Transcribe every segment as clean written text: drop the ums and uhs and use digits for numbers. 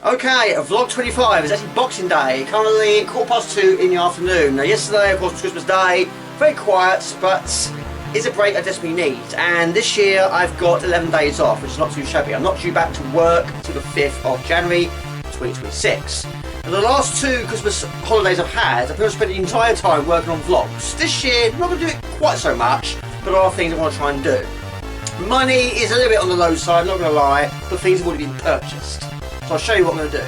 Okay, vlog 25 is actually Boxing Day, currently 2:15 in the afternoon. Now yesterday of course was Christmas Day, very quiet, but it's a break I desperately need. And this year I've got 11 days off, which is not too shabby. I'm not due back to work until the 5th of January 2026. And the last 2 Christmas holidays I've had, I've pretty much spent the entire time working on vlogs. This year, I'm not going to do it quite so much, but there are things I want to try and do. Money is a little bit on the low side, not going to lie, but things have already been purchased. So I'll show you what I'm going to do.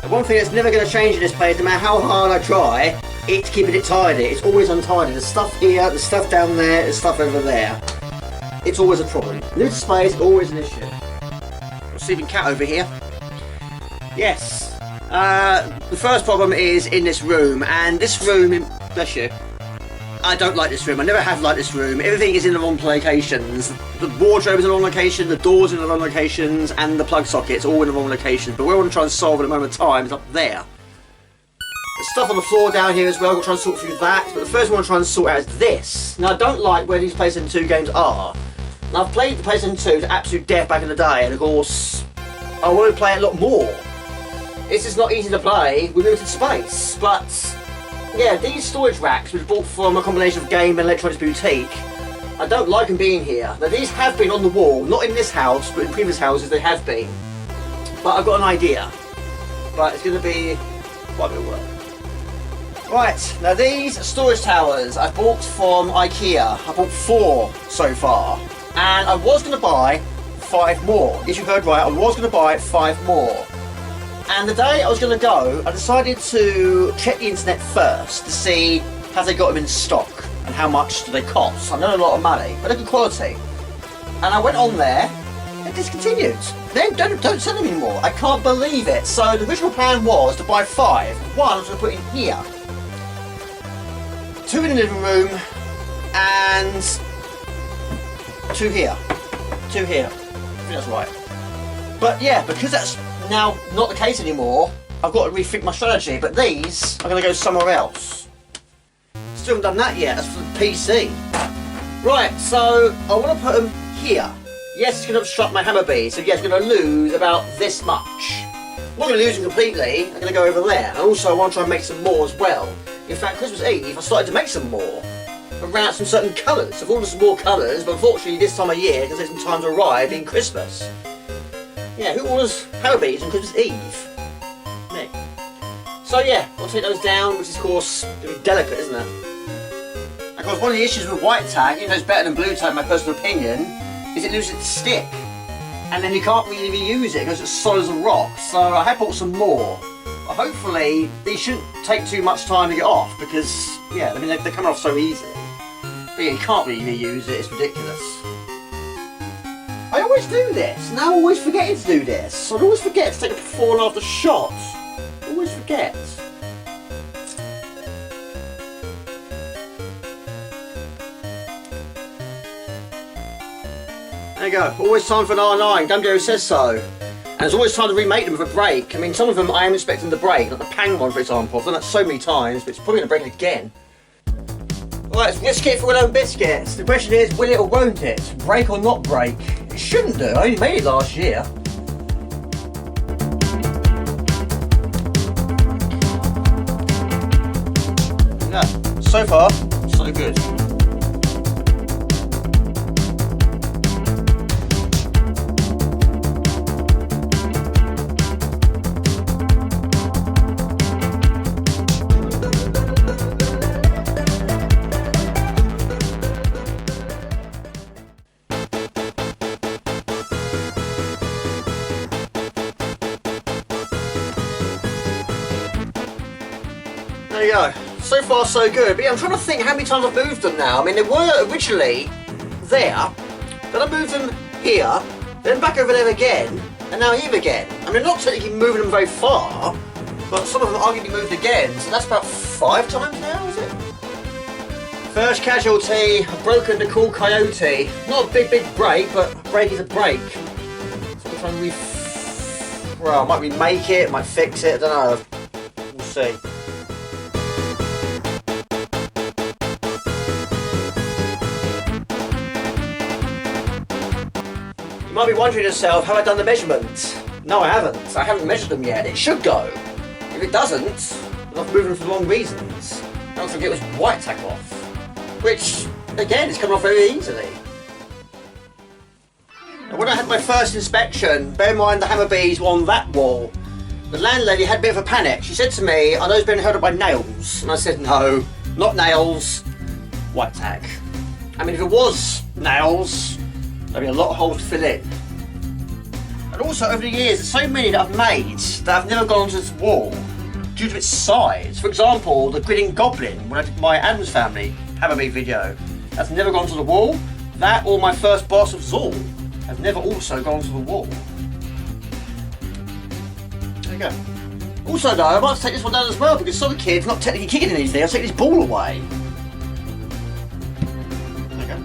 And one thing that's never going to change in this place, no matter how hard I try, it's keeping it tidy. It's always untidy. There's stuff here, there's stuff down there, there's stuff over there. It's always a problem. Limited space is always an issue. Sleeping cat over here. Yes. The first problem is in this room, and this room, bless you, I don't like this room. I never have liked this room. Everything is in the wrong locations. The wardrobe is in the wrong location, the doors in the wrong locations, and the plug sockets all in the wrong locations. But what I want to try and solve at the moment of time is up there. There's stuff on the floor down here as well. We'll try and sort through that. But the first one I want to try and sort out is this. Now I don't like where these PlayStation 2 games are. Now I've played the PlayStation 2 to absolute death back in the day, and of course I want to play it a lot more. It's just not easy to play with limited space, but yeah, these storage racks which bought from a combination of game and electronics boutique, I don't like them being here. Now these have been on the wall, not in this house, but in previous houses they have been. But I've got an idea. But it's going to be quite a bit of work. Right, now these storage towers I bought from IKEA. I bought 4 so far. And I was going to buy 5 more. Yes, you heard right, I was going to buy 5 more. And the day I was going to go, I decided to check the internet first to see have they got them in stock and how much do they cost. I know a lot of money, but they're good quality. And I went on there and discontinued. They don't sell them anymore. I can't believe it. So the original plan was to buy 5. One I was going to put in here, 2 in the living room, and 2 here. 2 here. I think that's right. But yeah, because that's now not the case anymore, I've got to rethink my strategy, but these are going to go somewhere else. Still haven't done that yet, that's for the PC. Right, so I want to put them here. Yes, it's going to obstruct my Hama bead, so yes, I'm going to lose about this much. I'm not going to lose them completely, I'm going to go over there. And also I want to try and make some more as well. In fact, Christmas Eve I started to make some more. Around some certain colours. I've ordered some more colours, but unfortunately this time of year it can take some time to arrive in Christmas. Yeah, who orders Hama beads on Christmas Eve? Me. So yeah, I'll take those down, which is of course going to be delicate, isn't it? Of course, one of the issues with white tack, even though it's better than blue tack in my personal opinion, is it loses its stick. And then you can't really reuse it because it's solid as a rock. So I have bought some more. But hopefully these shouldn't take too much time to get off because, yeah, I mean they're coming off so easily. But yeah, you can't really reuse it, it's ridiculous. I always do this, and I always forget to do this. I always forget to take a before and after shot. I always forget. There you go, always time for an R9, Gumgo says so. And there's always time to remake them with a break. I mean, some of them I am expecting to break, like the Pang one for example. I've done that so many times, but it's probably going to break again. Right, let's risk it for our own biscuits. The question is, will it or won't it? Break or not break? It shouldn't do, I only made it last year. Yeah, so far, so good. There you go. So far so good. But yeah, I'm trying to think how many times I've moved them now. I mean, they were originally there, then I moved them here, then back over there again, and now here again. I mean, I'm not technically moving them very far, but some of them are going to be moved again, so that's about 5 times now, is it? First casualty, I've broken the cool coyote. Not a big break, but a break is a break. So I'm trying to well, I might remake it, might fix it, I don't know. We'll see. You might be wondering yourself, have I done the measurement? No, I haven't. I haven't measured them yet. It should go. If it doesn't, then I've moved them for the wrong reasons. Don't forget it was white tack off. Which, again, is coming off very easily. Now, when I had my first inspection, bear in mind the Hama beads were on that wall. The landlady had a bit of a panic. She said to me, "Are those being held up by nails?" And I said, "No, not nails, white tack." I mean, if it was nails, there'd be a lot of holes to fill in. And also, over the years, there's so many that I've made that have never gone onto this wall due to its size. For example, the Grinning Goblin, when I did my Adam's Family Hama bead video, that's never gone to the wall. That or my first boss of Zool has never also gone to the wall. There you go. Also though, I might take this one down as well because some kid's not technically kicking anything. I'll take this ball away. There you go.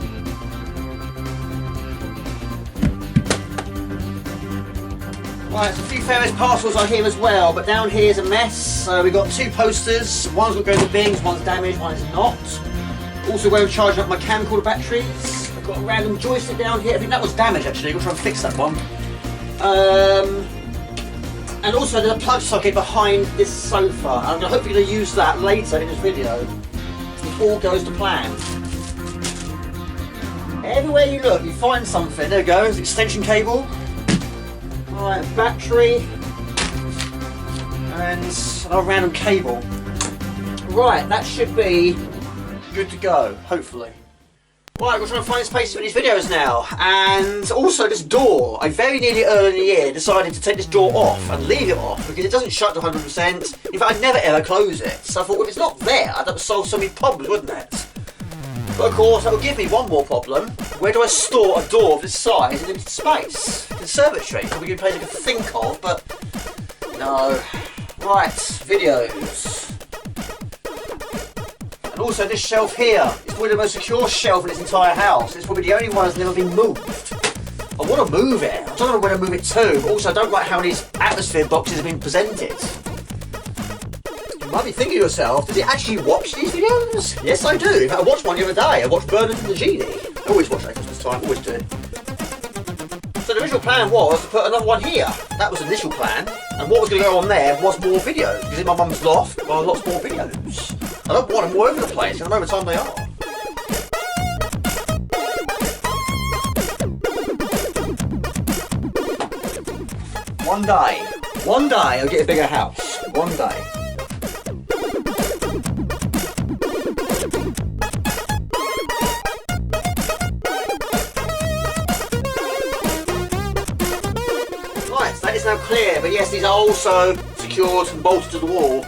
Right, so a few Ferris parcels are here as well, but down here is a mess. So we've got two posters. One's got to go to bins, one's damaged, one is not. Also where I'm charging up my camcorder batteries. I've got a random joystick down here. I think that was damaged actually. I'm going to try and fix that one. And also there's a plug socket behind this sofa. I'm hopefully going to use that later in this video. If all goes to plan. Everywhere you look, you find something. There we go, there's an extension cable. Alright, a battery. And a random cable. Right, that should be good to go, hopefully. Right, we're trying to find spaces for these videos now. And also this door, I very nearly early in the year decided to take this door off and leave it off because it doesn't shut to 100%. In fact, I'd never ever close it. So I thought, well, if it's not there, that would solve so many problems, wouldn't it? But of course, that would give me one more problem. Where do I store a door of this size in limited space? Conservatory, probably a good place I could think of, but no. Right, videos. And also this shelf here is probably the most secure shelf in this entire house. It's probably the only one that's never been moved. I want to move it. I don't know where to move it to. But also, I don't like how these atmosphere boxes have been presented. You might be thinking to yourself, does he actually watch these videos? Yes, I do. In fact, I watched one the other day. I watched Bernard and the Genie. I always watch that at Christmas time. Always do. So the original plan was to put another one here. That was the initial plan. And what was going to go on there was more videos. Because in my mum's loft, there are lots more videos. I don't want them all over the place, and over time they are. One day I'll get a bigger house. One day. Right, so that is now clear, but yes, these are also secured and bolted to the wall.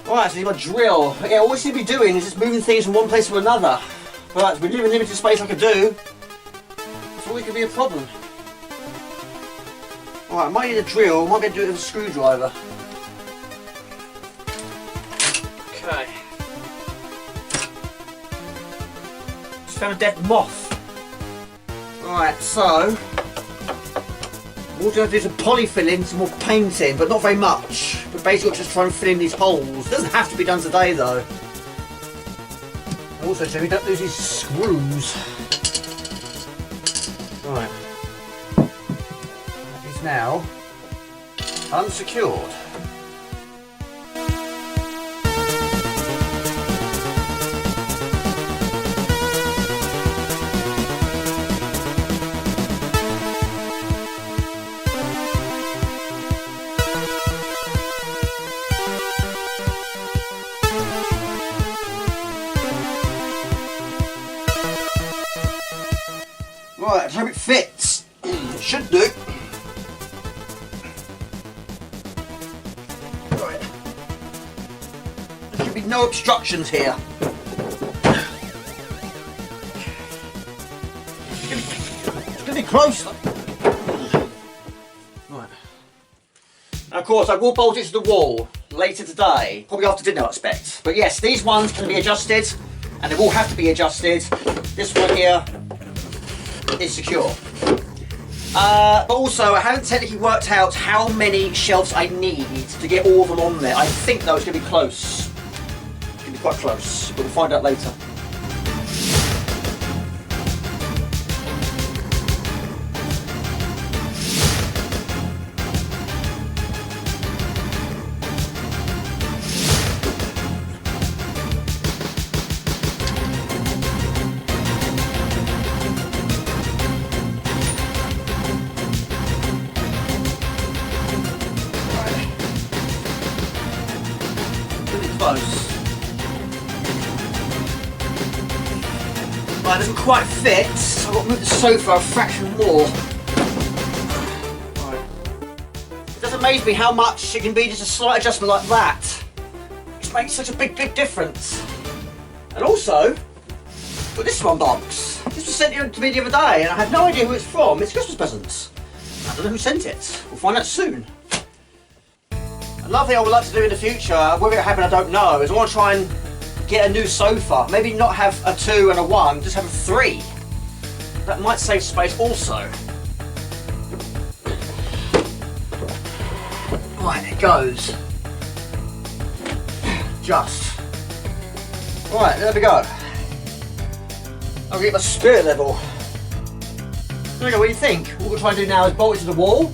Right, so you've got a drill. Yeah, all we seem to be doing is just moving things from one place to another. But we live in limited space like I do. It's always going to be a problem. Alright, I might need a drill, I might be able to do it with a screwdriver. Okay. Just found a dead moth. Right, so we'll have to do some polyfilling, some more painting, but not very much. But basically just try and fill in these holes. It doesn't have to be done today though. Also, so we don't lose these screws. Right. That is now unsecured. Right, I hope it fits. It should do. Right. There should be no obstructions here. It's gonna be close. Right. Now, of course, I will bolt it to the wall later today, probably after dinner, I expect. But yes, these ones can be adjusted, and they will have to be adjusted. This one here is secure. But also, I haven't technically worked out how many shelves I need to get all of them on there. I think though it's going to be close. It's going to be quite close, but we'll find out later. close. Right, it doesn't quite fit, so I've got to move the sofa a fraction more. Right. It does amaze me how much it can be just a slight adjustment like that. It makes such a big difference. And also, got this one box. This was sent to me the other day and I had no idea who it's from. It's Christmas presents. I don't know who sent it. We'll find out soon. Another thing I would like to do in the future, whether it'll happen I don't know, is I want to try and get a new sofa. Maybe not have a 2 and a 1, just have a 3. That might save space also. Right, it goes. Just. Right, there we go. I'll get my spirit level. There we go, what do you think? What we'll try and do now is bolt it to the wall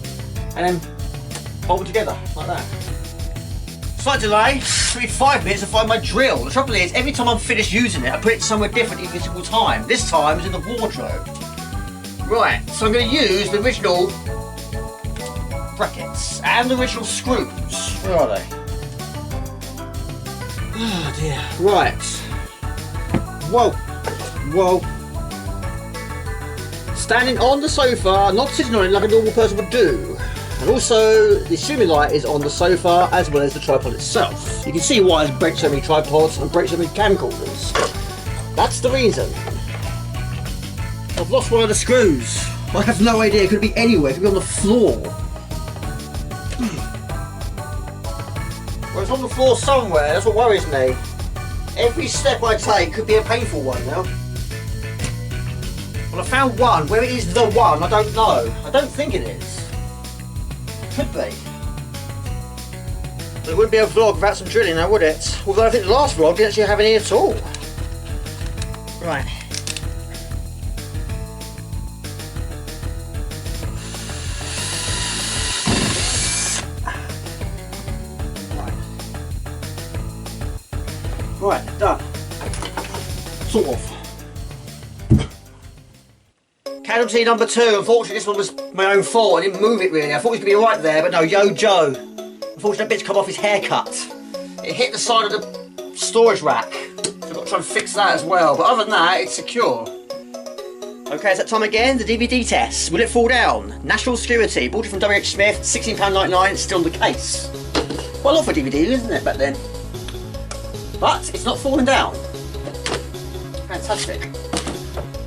and then bolt it together, like that. Slight delay, it took 5 minutes to find my drill. The trouble is, every time I'm finished using it, I put it somewhere different every single time. This time it's in the wardrobe. Right, so I'm going to use the original brackets and the original screws. Where are they? Oh dear. Right. Whoa. Whoa. Standing on the sofa, not sitting on it like a normal person would do. And also, the assuming light is on the sofa as well as the tripod itself. You can see why it's break so many tripods and break so many camcorders. That's the reason. I've lost one of the screws. I have no idea, it could be anywhere, it could be on the floor. Well, it's on the floor somewhere, that's what worries me. Every step I take could be a painful one now. Well, I found one. Where it is the one, I don't know. I don't think it is. Could be. But it wouldn't be a vlog without some drilling now, would it? Although I think the last vlog didn't actually have any at all. Right. Right, done. Sort of. Casualty number 2. Unfortunately, this one was my own fault. I didn't move it really. I thought it was going to be right there, but no, Yo Joe. Unfortunately, that bit's come off his haircut. It hit the side of the storage rack. So I've got to try and fix that as well. But other than that, it's secure. Okay, it's that time again. The DVD test. Will it fall down? National Security. Bought it from WH Smith. £16.99. Still in the case. Quite a lot for DVD, isn't it, back then? But it's not falling down. Fantastic.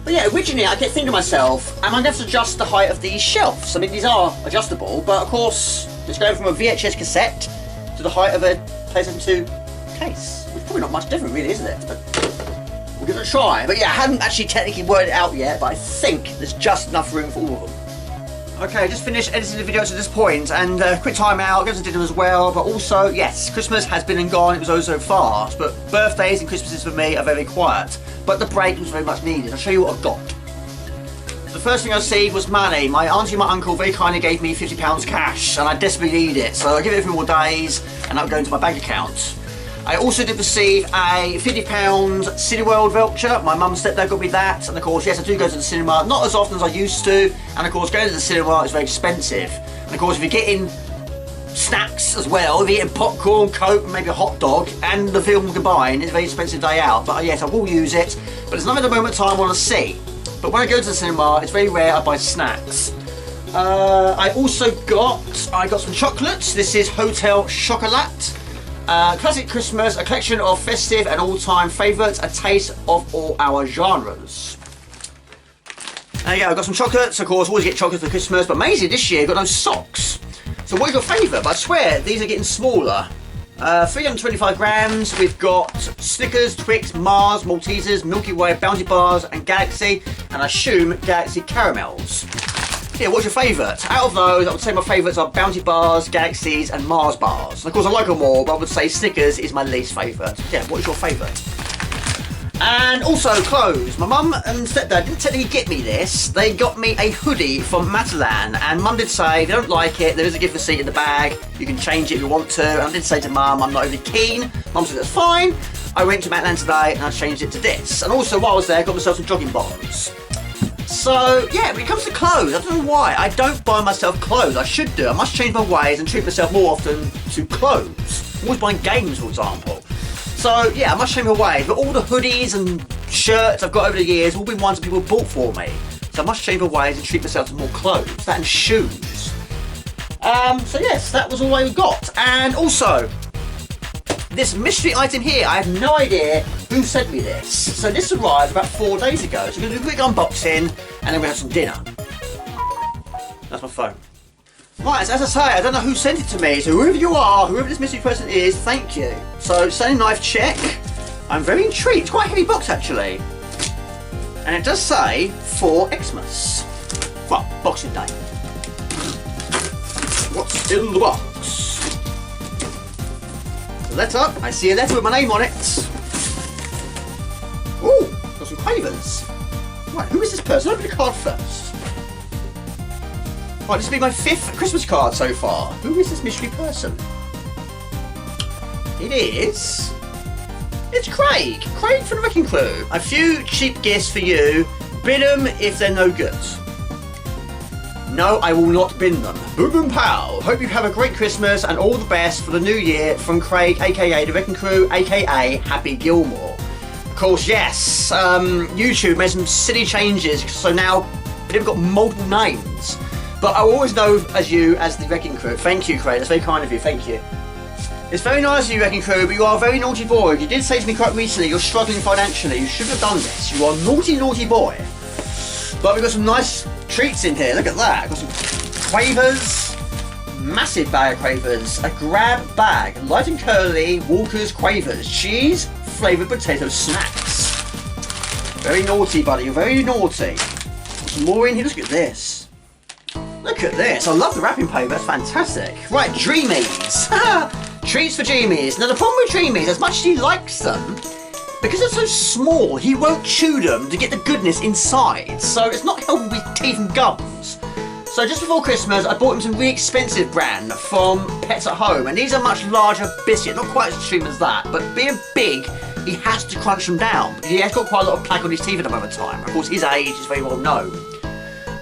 But yeah, originally I kept thinking to myself, am I going to have to adjust the height of these shelves? I mean, these are adjustable, but of course, it's going from a VHS cassette to the height of a PlayStation 2 case. It's probably not much different really, isn't it? But we'll give it a try. But yeah, I haven't actually technically worked it out yet, but I think there's just enough room for all of them. Okay, just finished editing the video to this point, and quick time out, go to dinner as well, but also, yes, Christmas has been and gone, it was oh so fast, but birthdays and Christmases for me are very quiet, but the break was very much needed. I'll show you what I've got. The first thing I received was money. My auntie and my uncle very kindly gave me £50 cash, and I desperately needed it, so I give it a few more days, and that'll go into my bank account. I also did receive a £50 Cineworld voucher. My mum and stepdad got me that, and of course, yes, I do go to the cinema, not as often as I used to, and of course, going to the cinema is very expensive. And of course, if you're getting snacks as well, if you're getting popcorn, Coke, and maybe a hot dog, and the film combined, it's a very expensive day out. But yes, I will use it, but it's not at the moment in time I want to see. But when I go to the cinema, it's very rare I buy snacks. I also got some chocolates. This is Hotel Chocolat. Classic Christmas, a collection of festive and all-time favourites, a taste of all our genres. There you go, I've got some chocolates, of course, always get chocolates for Christmas, but amazing this year, I've got no socks. So what is your favourite? But I swear, these are getting smaller. 325 grams, we've got Snickers, Twix, Mars, Maltesers, Milky Way, Bounty Bars, and Galaxy, and I assume Galaxy Caramels. Yeah, what's your favourite? Out of those, I would say my favourites are Bounty Bars, Galaxies, and Mars Bars. And of course, I like them all, but I would say Snickers is my least favourite. Yeah, what is your favourite? And also, clothes. My mum and stepdad didn't technically get me this. They got me a hoodie from Matalan, and mum did say, if you don't like it, there is a gift receipt in the bag. You can change it if you want to. And I did say to mum, I'm not really keen. Mum said, that's fine. I went to Matalan today, and I changed it to this. And also, while I was there, I got myself some jogging bottoms. So, yeah, when it comes to clothes, I don't know why, I don't buy myself clothes. I should do. I must change my ways and treat myself more often to clothes. I'm always buying games, for example. So yeah, I must show him away. But all the hoodies and shirts I've got over the years have all been ones that people have bought for me. So I must shave away and treat myself to more clothes. That and shoes. So yes, that was all I got. And also, this mystery item here, I have no idea who sent me this. So this arrived about 4 days ago. So we're going to do a quick unboxing and then we'll have some dinner. That's my phone. Right, as I say, I don't know who sent it to me. So whoever you are, whoever this mystery person is, thank you. So Sony knife check. I'm very intrigued. It's quite a heavy box actually. And it does say for Xmas. Well, Boxing Day. What's in the box? Letter. I see a letter with my name on it. Ooh, got some quavers. Right, who is this person? Open the card first. Right, this will be my 5th Christmas card so far. Who is this mystery person? It's Craig. Craig from the Wrecking Crew. A few cheap gifts for you. Bin them if they're no good. No, I will not bin them. Boom boom pow. Hope you have a great Christmas and all the best for the new year from Craig, aka the Wrecking Crew, aka Happy Gilmore. Of course, yes, YouTube made some silly changes, so now they've got multiple names. But I always know as you as the Wrecking Crew. Thank you, Craig. That's very kind of you. Thank you. It's very nice of you, Wrecking Crew, but you are a very naughty boy. You did say to me quite recently you're struggling financially. You shouldn't have done this. You are a naughty, naughty boy. But we've got some nice treats in here. Look at that. Got some quavers. Massive bag of quavers. A grab bag. Light and curly Walker's quavers. Cheese flavoured potato snacks. Very naughty, buddy. You're very naughty. Some more in here. Look at this. Look at this. I love the wrapping paper. That's fantastic. Right, Dreamies. Treats for Dreamies. Now the problem with Dreamies, as much as he likes them, because they're so small, he won't chew them to get the goodness inside. So it's not helping with teeth and gums. So just before Christmas, I bought him some really expensive brand from Pets at Home. And these are much larger biscuits, not quite as extreme as that. But being big, he has to crunch them down. Because he has got quite a lot of plaque on his teeth at the moment of time. Of course, his age is very well known.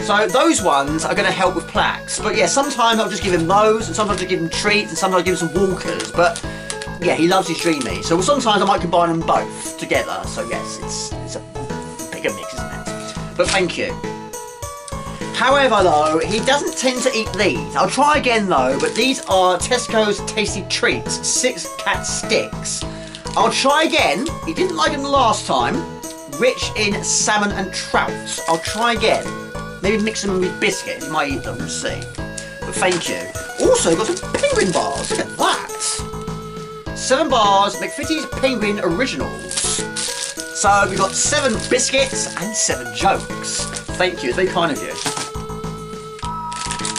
So those ones are going to help with plaques. But yeah, sometimes I'll just give him those, and sometimes I'll give him treats, and sometimes I'll give him some Walkers. But yeah, he loves his Dreamies. So sometimes I might combine them both together. So yes, it's a bigger mix, isn't it? But thank you. However though, he doesn't tend to eat these. I'll try again though, but these are Tesco's Tasty Treats 6 cat sticks. I'll try again. He didn't like them the last time. Rich in salmon and trout. I'll try again. Maybe mix them with biscuits. He might eat them, we'll see. But thank you. Also, got some penguin bars. Look at that. 7 bars, McFitty's Penguin Originals. So we've got 7 biscuits and 7 jokes. Thank you, it's very kind of you.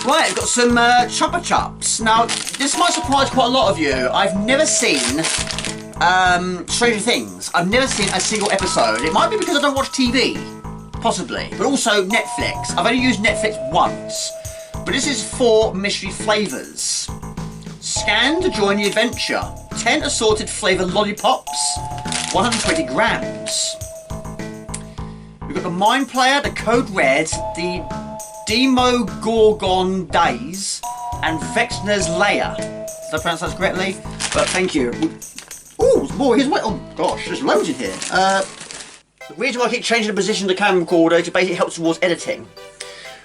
Right, we've got some Chopper Chops. Now, this might surprise quite a lot of you. I've never seen Stranger Things. I've never seen a single episode. It might be because I don't watch TV, possibly. But also Netflix. I've only used Netflix once. But this is 4 mystery flavours. Scan to join the adventure. 10 assorted flavour lollipops. 120 grams. We've got the Mind Player, the Code Red, the Demogorgon Days, and Vexner's Lair. Did I pronounce that correctly? But thank you. Oh, there's more. Here's what? Oh gosh, there's loads in here. The reason why I keep changing the position of the camera recorder is basically helps towards editing.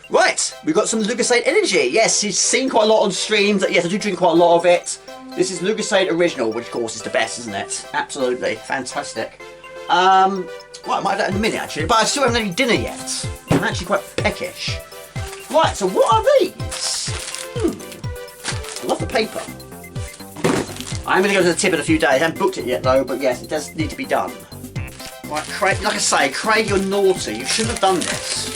Right, we've got some Lucasade Energy. Yes, you've seen quite a lot on streams. Yes, I do drink quite a lot of it. This is Lucasade Original, which of course is the best, isn't it? Absolutely, fantastic. Well, I might have that in a minute actually, but I still haven't had any dinner yet. I'm actually quite peckish. Right, so what are these? I love the paper. I'm going to go to the tip in a few days. I haven't booked it yet though, but yes, it does need to be done. Right, Craig, like I say, Craig, you're naughty. You shouldn't have done this.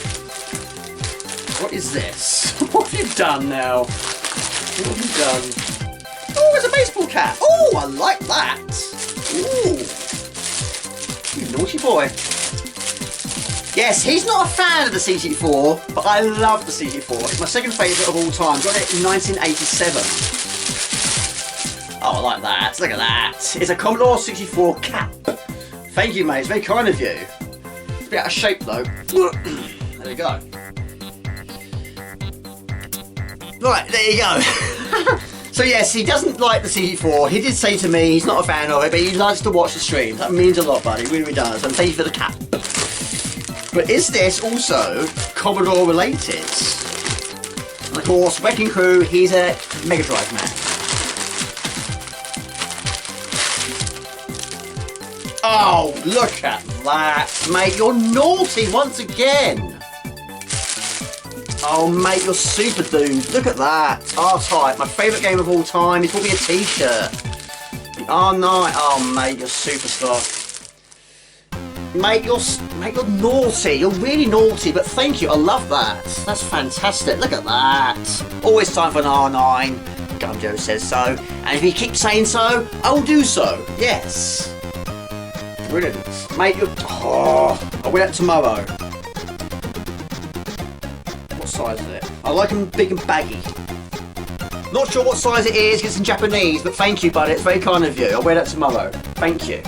What is this? What have you done now? What have you done? Oh, it's a baseball cap. Oh, I like that. Ooh. You naughty boy. Yes, he's not a fan of the CT4, but I love the CT4. It's my second favourite of all time. Got it in 1987. Oh, I like that. Look at that. It's a Commodore 64 cap. Thank you, mate. It's very kind of you. It's a bit out of shape, though. There we go. Right, there you go. So yes, he doesn't like the CD4. He did say to me he's not a fan of it, but he likes to watch the stream. That means a lot, buddy. It really does. And thank you for the cap. But is this also Commodore related? And of course, Wrecking Crew, he's a Mega Drive man. Oh, look at that, mate. You're naughty once again. Oh, mate, you're super dude. Look at that. R-Type, my favourite game of all time. He's bought me a t-shirt. Oh, no. Oh, mate, you're superstar. Mate, you're naughty. You're really naughty, but thank you. I love that. That's fantastic. Look at that. Always time for an R9. Gumjo says so. And if you keep saying so, I will do so. Yes. Brilliant. Mate, you're... Oh, I'll wear that tomorrow. What size is it? I like them big and baggy. Not sure what size it is, it's in Japanese, but thank you, buddy. It's very kind of you. I'll wear that tomorrow. Thank you.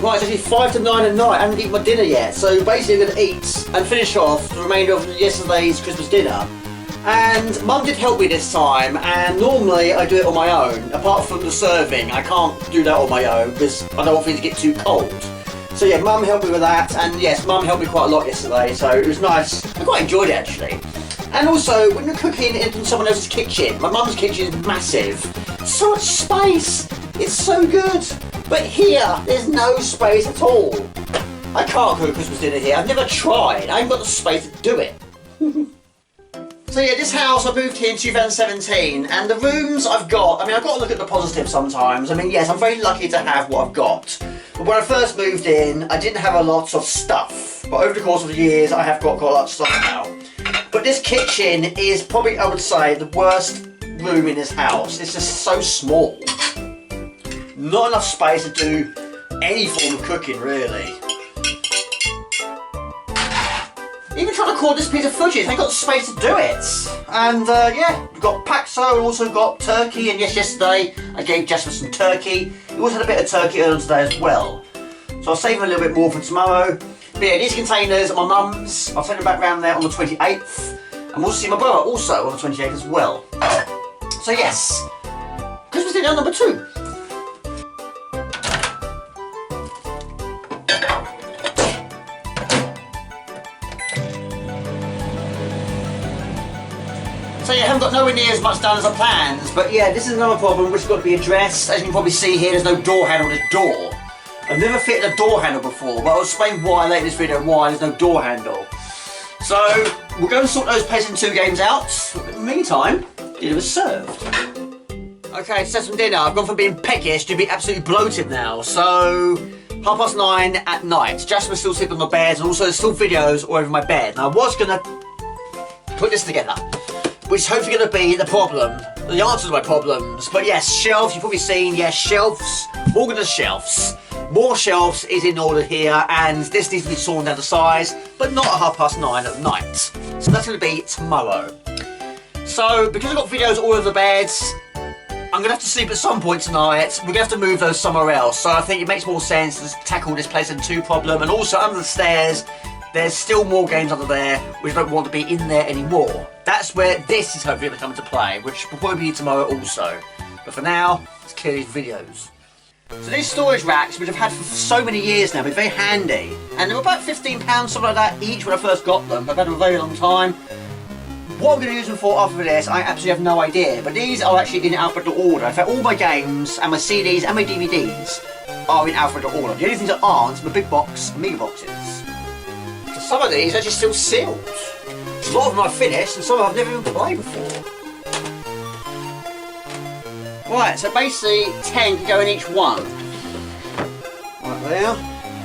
Right, it's actually 5 to 9 at night. I haven't eaten my dinner yet, so basically I'm going to eat and finish off the remainder of yesterday's Christmas dinner. And Mum did help me this time, and normally I do it on my own. Apart from the serving, I can't do that on my own because I don't want things to get too cold. So yeah, Mum helped me with that, and yes, Mum helped me quite a lot yesterday, so it was nice. I quite enjoyed it actually. And also, when you're cooking in someone else's kitchen, my mum's kitchen is massive. So much space! It's so good! But here, there's no space at all. I can't cook Christmas dinner here. I've never tried. I haven't got the space to do it. So yeah, this house, I moved here in 2017, and the rooms I've got, I mean, I've got to look at the positive sometimes. I mean, yes, I'm very lucky to have what I've got. But when I first moved in, I didn't have a lot of stuff. But over the course of the years, I have got a lot of stuff now. But this kitchen is probably, I would say, the worst room in this house. It's just so small. Not enough space to do any form of cooking, really. Even trying to record this piece of footage, I ain't got the space to do it. And yeah, we've got Paxo, and also got turkey, and yes, yesterday I gave Jasper some turkey. We also had a bit of turkey earlier today as well. So I'll save a little bit more for tomorrow. But yeah, these containers are my mum's. I'll send them back round there on the 28th. And we'll see my brother also on the 28th as well. So yes, Christmas dinner number 2. So yeah, I haven't got nowhere near as much done as I planned, but yeah, this is another problem which has got to be addressed. As you can probably see here, there's no door handle on this door. I've never fitted a door handle before, but I'll explain why later in this video why there's no door handle. So, we'll go and sort those PlayStation 2 games out. In the meantime, dinner is served. Okay, so some dinner. I've gone from being peckish to being absolutely bloated now. So, 9:30 at night. Jasper's still sleeping on the bed, and also there's still videos all over my bed. Now, I was going to put this together, which is hopefully going to be the problem, the answer to my problems. But yes, shelves, you've probably seen, yes, shelves, organised shelves. More shelves is in order here, and this needs to be sawn down to size, but not at 9:30 at night. So that's going to be tomorrow. So, because I've got videos all over the bed, I'm going to have to sleep at some point tonight. We're going to have to move those somewhere else. So I think it makes more sense to tackle this PlayStation 2 problem, and also under the stairs, there's still more games under there which don't want to be in there anymore. That's where this is hopefully going to come into play, which will probably be tomorrow also. But for now, let's clear these videos. So these storage racks, which I've had for so many years now, been very handy. And they were about £15, something like that each when I first got them. I've had them a very long time. What I'm going to use them for after this, I absolutely have no idea. But these are actually in alphabetical order. In fact, all my games and my CDs and my DVDs are in alphabetical order. The only things that aren't are my big box, amiga boxes. So some of these are actually still sealed. A lot of them I've finished, and some of them I've never even played before. Right, so basically 10 can go in each one. Right there.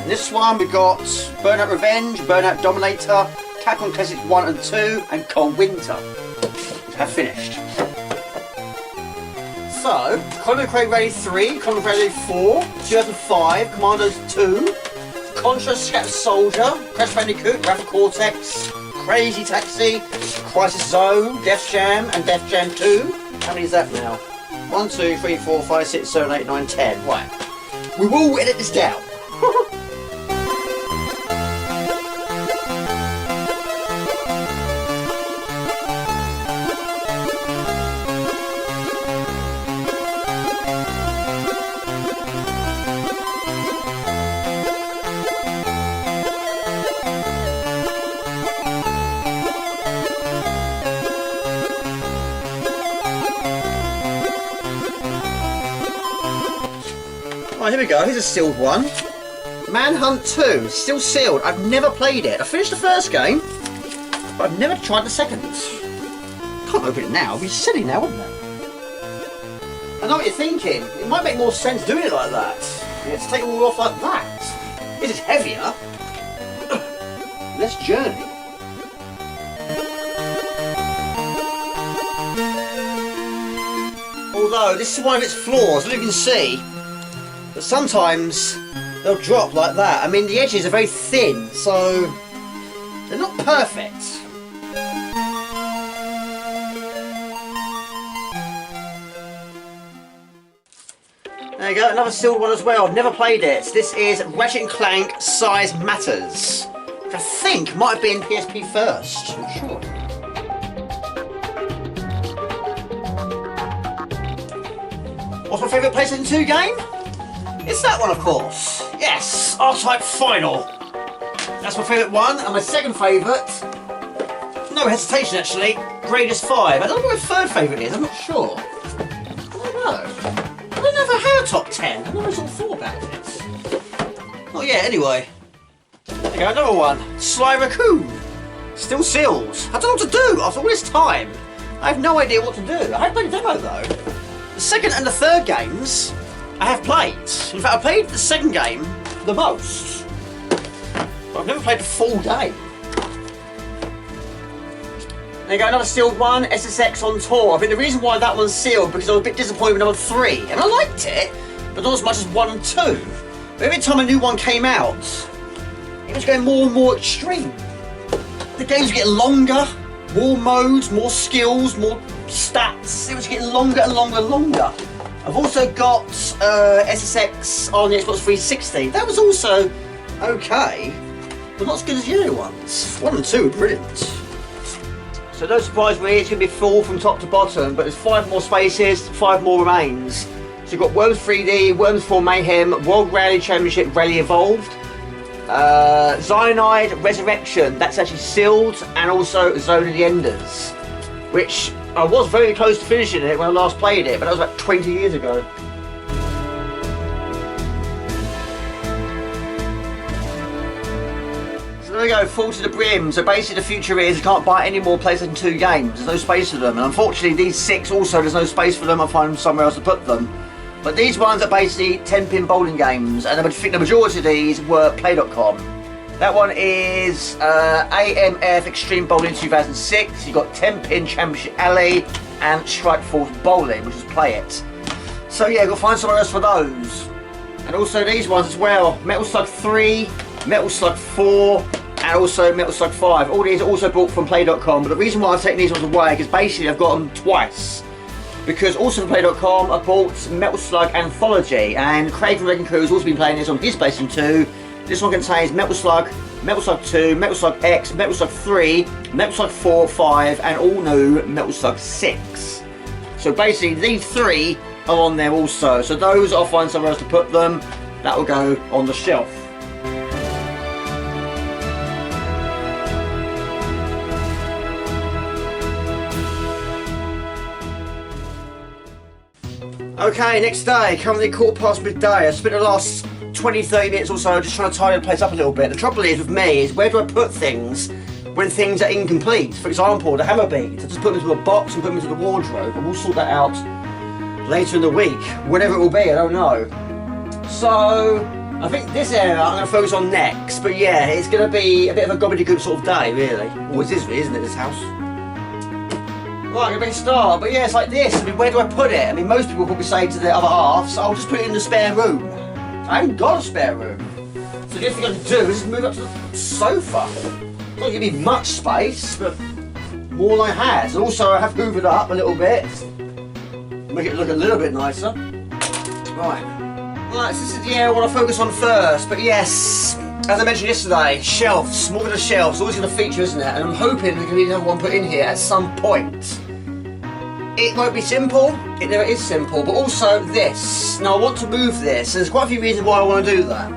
And this one we've got Burnout Revenge, Burnout Dominator, Capcom Classics 1 and 2, and Cold Winter, which I have finished. So, Contra Craig Rally 3, Contra Craig Rally 4, 2005, Commandos 2, Contra Scat Soldier, Crash Bandicoot, Rapid Cortex, Crazy Taxi, Crisis Zone, Def Jam, and Def Jam 2. How many is that now? 1, 2, 3, 4, 5, 6, 7, 8, 9, 10. Right. We will edit this down. Right, here we go. Here's a sealed one. Manhunt 2, still sealed. I've never played it. I finished the first game, but I've never tried the second. Can't open it now. It'd be silly now, wouldn't it? I know what you're thinking. It might make more sense doing it like that. Yeah, to take it all off like that. This is heavier. Less journey. Although this is one of its flaws, I don't know if you can see, but sometimes they'll drop like that. I mean, the edges are very thin, so they're not perfect. There you go, another sealed one as well. I've never played it. This is Ratchet & Clank Size Matters, which I think might have been PSP first. I'm not sure. What's my favourite PlayStation 2 game? It's that one, of course. Yes, R-Type Final. That's my favourite one, and my second favourite, no hesitation actually, Greatest 5. I don't know what my third favourite is, I'm not sure. I don't know. I don't know if I had a top 10. I never sort of thought about it. Oh yeah, anyway. There you go, another one. Sly Raccoon. Still sealed. I don't know what to do after all this time. I have no idea what to do. I haven't played a demo though. The second and the third games I have played. In fact, I played the second game the most. But I've never played the full game. There you go, another sealed one, SSX on tour. I think the reason why that one's sealed because I was a bit disappointed with number 3. And I liked it, but not as much as 1 and 2. But every time a new one came out, it was going more and more extreme. The games were getting longer, more modes, more skills, more stats. It was getting longer and longer and longer. I've also got SSX on the Xbox 360. That was also okay, but not as good as the earlier ones. 1 and 2 were brilliant. So don't surprise me, it's going to be full from top to bottom, but there's 5 more spaces, 5 more remains. So you've got Worms 3D, Worms 4 Mayhem, World Rally Championship Rally Evolved, Cyanide Resurrection, that's actually sealed, and also Zone of the Enders, which I was very close to finishing it when I last played it, but that was about 20 years ago. So there we go, full to the brim. So basically the future is you can't buy any more PlayStation 2 games, there's no space for them, and unfortunately these 6 also, there's no space for them, I'll find somewhere else to put them. But these ones are basically 10-pin bowling games, and I think the majority of these were Play.com. That one is AMF Extreme Bowling 2006. You've got 10-pin Championship Alley and Strike Force Bowling, which is Play It. So yeah, got to find somewhere else for those. And also these ones as well. Metal Slug 3, Metal Slug 4, and also Metal Slug 5. All these are also bought from Play.com, but the reason why I've taken these ones away is basically I've got them twice. Because also from Play.com I bought Metal Slug Anthology, and Craig from Wrecking Crew has also been playing this on his PlayStation 2. This one contains Metal Slug 2, Metal Slug X, Metal Slug 3, Metal Slug 4, 5, and all new Metal Slug 6. So basically these 3 are on there also. So those I'll find somewhere else to put them. That will go on the shelf. Okay, next day, currently midday. I spent the last 20-30 minutes or so just trying to tidy the place up a little bit. The trouble is with me is where do I put things when things are incomplete? For example, the Hama beads, I just put them into a box and put them into the wardrobe, and we'll sort that out later in the week. Whenever it will be, I don't know. So I think this area I'm going to focus on next, but yeah, it's going to be a bit of a gobbledygook sort of day really. Well, it is really, isn't it, this house? Right, a big start, but yeah, it's like this. I mean, where do I put it? I mean, most people probably say to the other half, so I'll just put it in the spare room. I haven't got a spare room. So the only thing I can do is just move up to the sofa. It's not going to give me much space, but more than I had. And also I have hoovered it up a little bit. Make it look a little bit nicer. Right. Right, so this is the area I want to focus on first, but yes, as I mentioned yesterday, shelves, more than a shelf, it's always going to feature, isn't it? And I'm hoping there can be another one put in here at some point. It won't be simple, it never is simple, but also this. Now I want to move this, and there's quite a few reasons why I want to do that.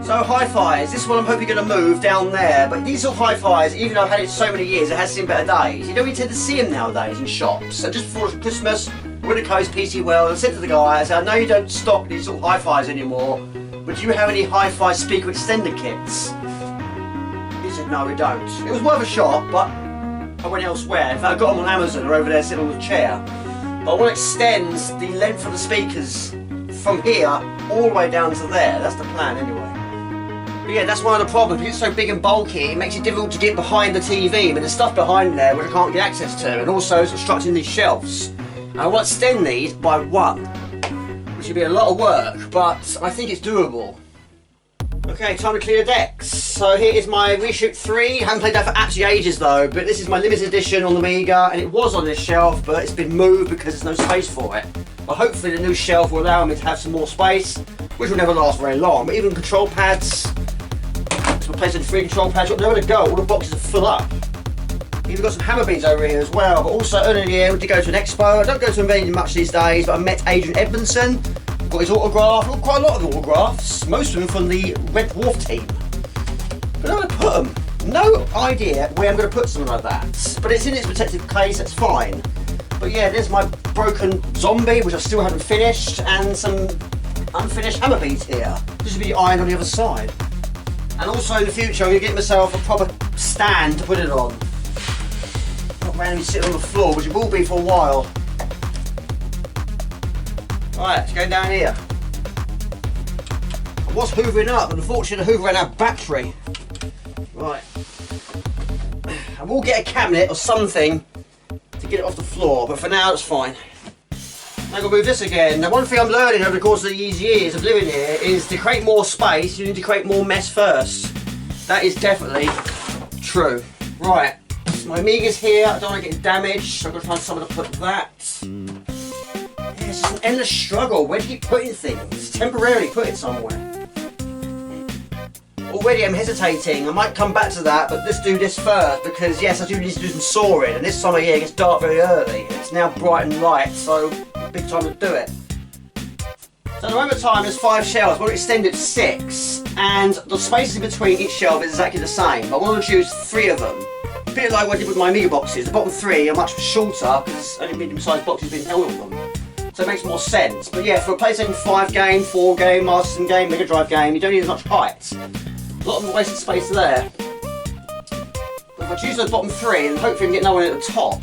So hi-fis, this one I'm hoping going to move down there, but these sort of hi-fis, even though I've had it so many years, it has seen better days. You don't really tend to see them nowadays in shops. And just before Christmas, Went to Coast PC World and said to the guy, I said, I know you don't stock these sort of hi-fis anymore, but do you have any hi-fi speaker extender kits? He said, no, we don't. It was worth a shot, but I went elsewhere. In fact, I got them on Amazon, they're over there sitting on the chair. But I want to extend the length of the speakers from here all the way down to there. That's the plan anyway. But yeah, that's one of the problems. Because it's so big and bulky, it makes it difficult to get behind the TV. But there's stuff behind there which I can't get access to, and also it's obstructing these shelves. And I want to extend these by 1, which would be a lot of work, but I think it's doable. Okay, time to clear the decks. So here is my Reshoot 3. I haven't played that for absolutely ages though, but this is my limited edition on the Amiga, and it was on this shelf, but it's been moved because there's no space for it. But hopefully the new shelf will allow me to have some more space, which will never last very long. But even control pads, so we're placing 3 control pads, you've got nowhere to go, all the boxes are full up. Even got some Hama beads over here as well, but also earlier in the year we did go to an expo. I don't go to a venue much these days, but I met Adrian Edmondson. Got his autograph, got quite a lot of autographs, most of them from the Red Dwarf team. But I'm going to put them. No idea where I'm going to put something like that. But it's in its protective case, that's fine. But yeah, there's my broken zombie, which I still haven't finished, and some unfinished Hama beads here. This will be ironed on the other side. And also in the future, I'm going to get myself a proper stand to put it on. Not randomly sitting on the floor, which it will be for a while. Right, it's going down here. I was hoovering up, but unfortunately the hoover ran out of battery. Right. I will get a cabinet or something to get it off the floor, but for now it's fine. Now I'm going to move this again. Now one thing I'm learning over the course of these years of living here is to create more space, you need to create more mess first. That is definitely true. Right, my Amiga's here, I don't want to get damaged, so I'm going to find somewhere to put that. It's just an endless struggle. Where do you keep putting things? Temporarily put it somewhere. Already I'm hesitating. I might come back to that, but let's do this first because yes, I do need to do some sawing, and this time of year it gets dark very early. It's now bright and light, so big time to do it. So at the moment time there's 5 shelves. I want to extend it to 6, and the spaces in between each shelf is exactly the same. But I want to choose 3 of them. A bit like what I did with my Amiga boxes. The bottom 3 are much shorter because only medium-sized boxes have been held on them. So it makes more sense. But yeah, for a PlayStation 5 game, 4 game, Master System game, Mega Drive game, you don't need as much height. A lot of wasted space there. But if I choose those bottom 3, then hopefully I can get another one at the top.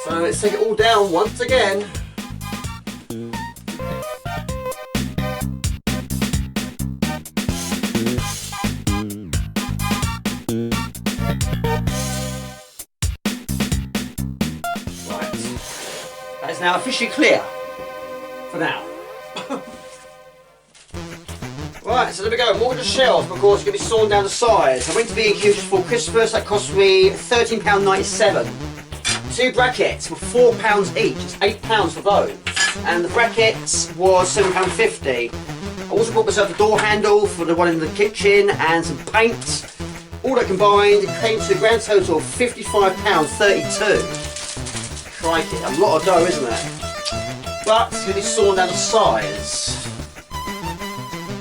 So let's take it all down once again. That is now officially clear for now. Right, so there we go. More of the shelves, of course, going to be sawn down the sides. I went to B&Q just before Christmas. That cost me £13.97. 2 brackets were £4 each. It's £8 for those. And the brackets was £7.50. I also bought myself a door handle for the one in the kitchen and some paint. All that combined, it came to a grand total of £55.32. Crikey, a lot of dough, isn't it? But it's going to be sawn down the sides.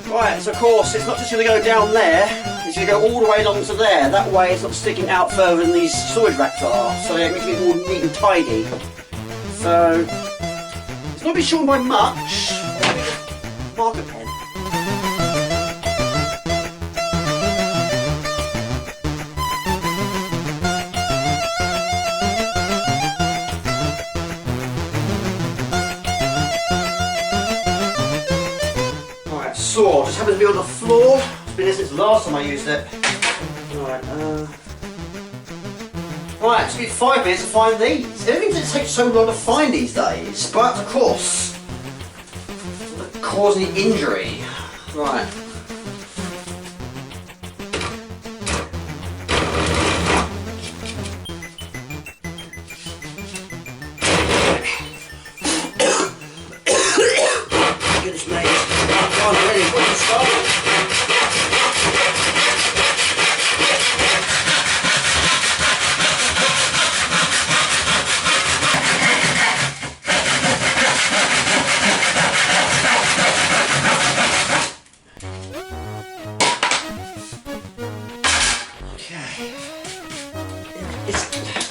Right, so of course it's not just going to go down there, it's going to go all the way along to there. That way it's not sticking out further than these storage racks are, so it makes it all neat and tidy. So, it's not been shortened by much. Marker pen. Saw just happens to be on the floor. It's been there since the last time I used it. Right, it's been 5 minutes to find these. Everything that takes so long to find these days, but of course, it's not causing any injury. Right. Goodness me. I'm ready. What's the start?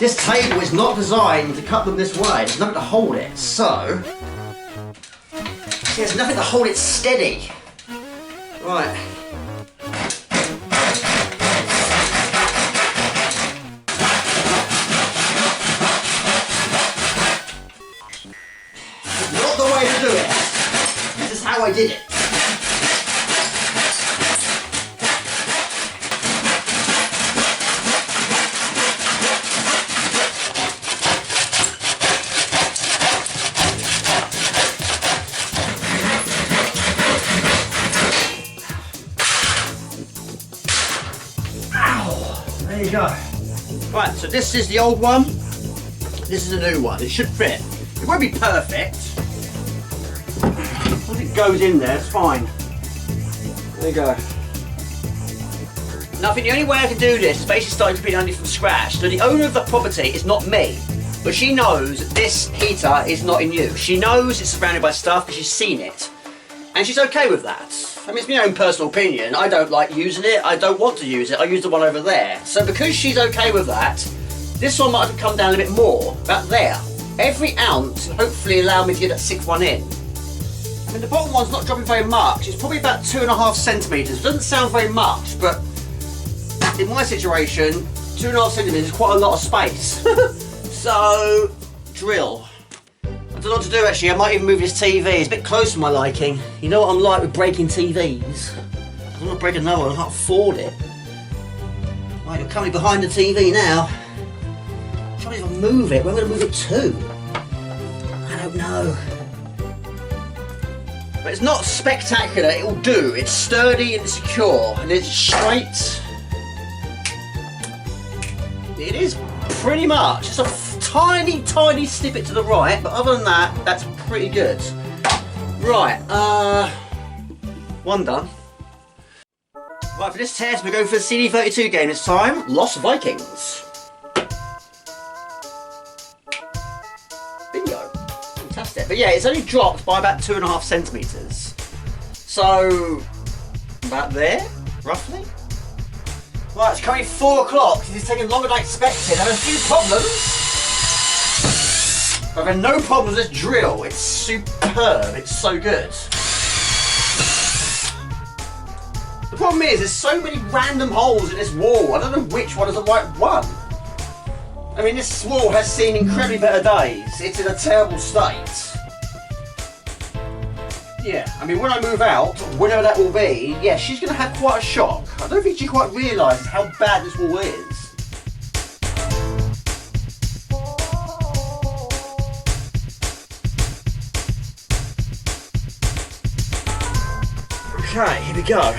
This table is not designed to cut them this way. There's nothing to hold it, so there's nothing to hold it steady. Right. Not the way to do it. This is how I did it. There you go. Right, so this is the old one. This is the new one. It should fit. It won't be perfect. Once it goes in there, it's fine. There you go. Now I think the only way I can do this is basically starting completely underneath from scratch. So the owner of the property is not me, but she knows that this heater is not in use. She knows it's surrounded by stuff because she's seen it. And she's okay with that. I mean, it's my own personal opinion. I don't like using it. I don't want to use it. I use the one over there. So because she's okay with that, this one might have to come down a bit more, about there. Every ounce will hopefully allow me to get that 6th one in. I mean, the bottom one's not dropping very much. It's probably about 2.5 centimetres. It doesn't sound very much, but in my situation, 2.5 centimetres is quite a lot of space. So, drill. I don't know what to do actually. I might even move this TV. It's a bit close to my liking. You know what I'm like with breaking TVs. I don't want to break another one. I can't afford it. Right, you're coming behind the TV now. I'm trying to even move it. Where am I going to move it to? I don't know. But it's not spectacular. It will do. It's sturdy and secure, and it's straight. It is pretty much. It's a tiny snippet to the right, but other than that, that's pretty good. Right, one done. Right, for this test, we're going for the CD32 game this time, Lost Vikings. Bingo. Fantastic. But yeah, it's only dropped by about 2.5 centimetres. So, about there, roughly. Right, it's currently 4 o'clock. It's taking longer than I expected. I have a few problems. I've had no problems with this drill. It's superb. It's so good. The problem is there's so many random holes in this wall. I don't know which one is the right one. I mean, this wall has seen incredibly better days. It's in a terrible state. Yeah, I mean, when I move out, whenever that will be, yeah, she's going to have quite a shock. I don't think she quite realises how bad this wall is. Okay, here we go.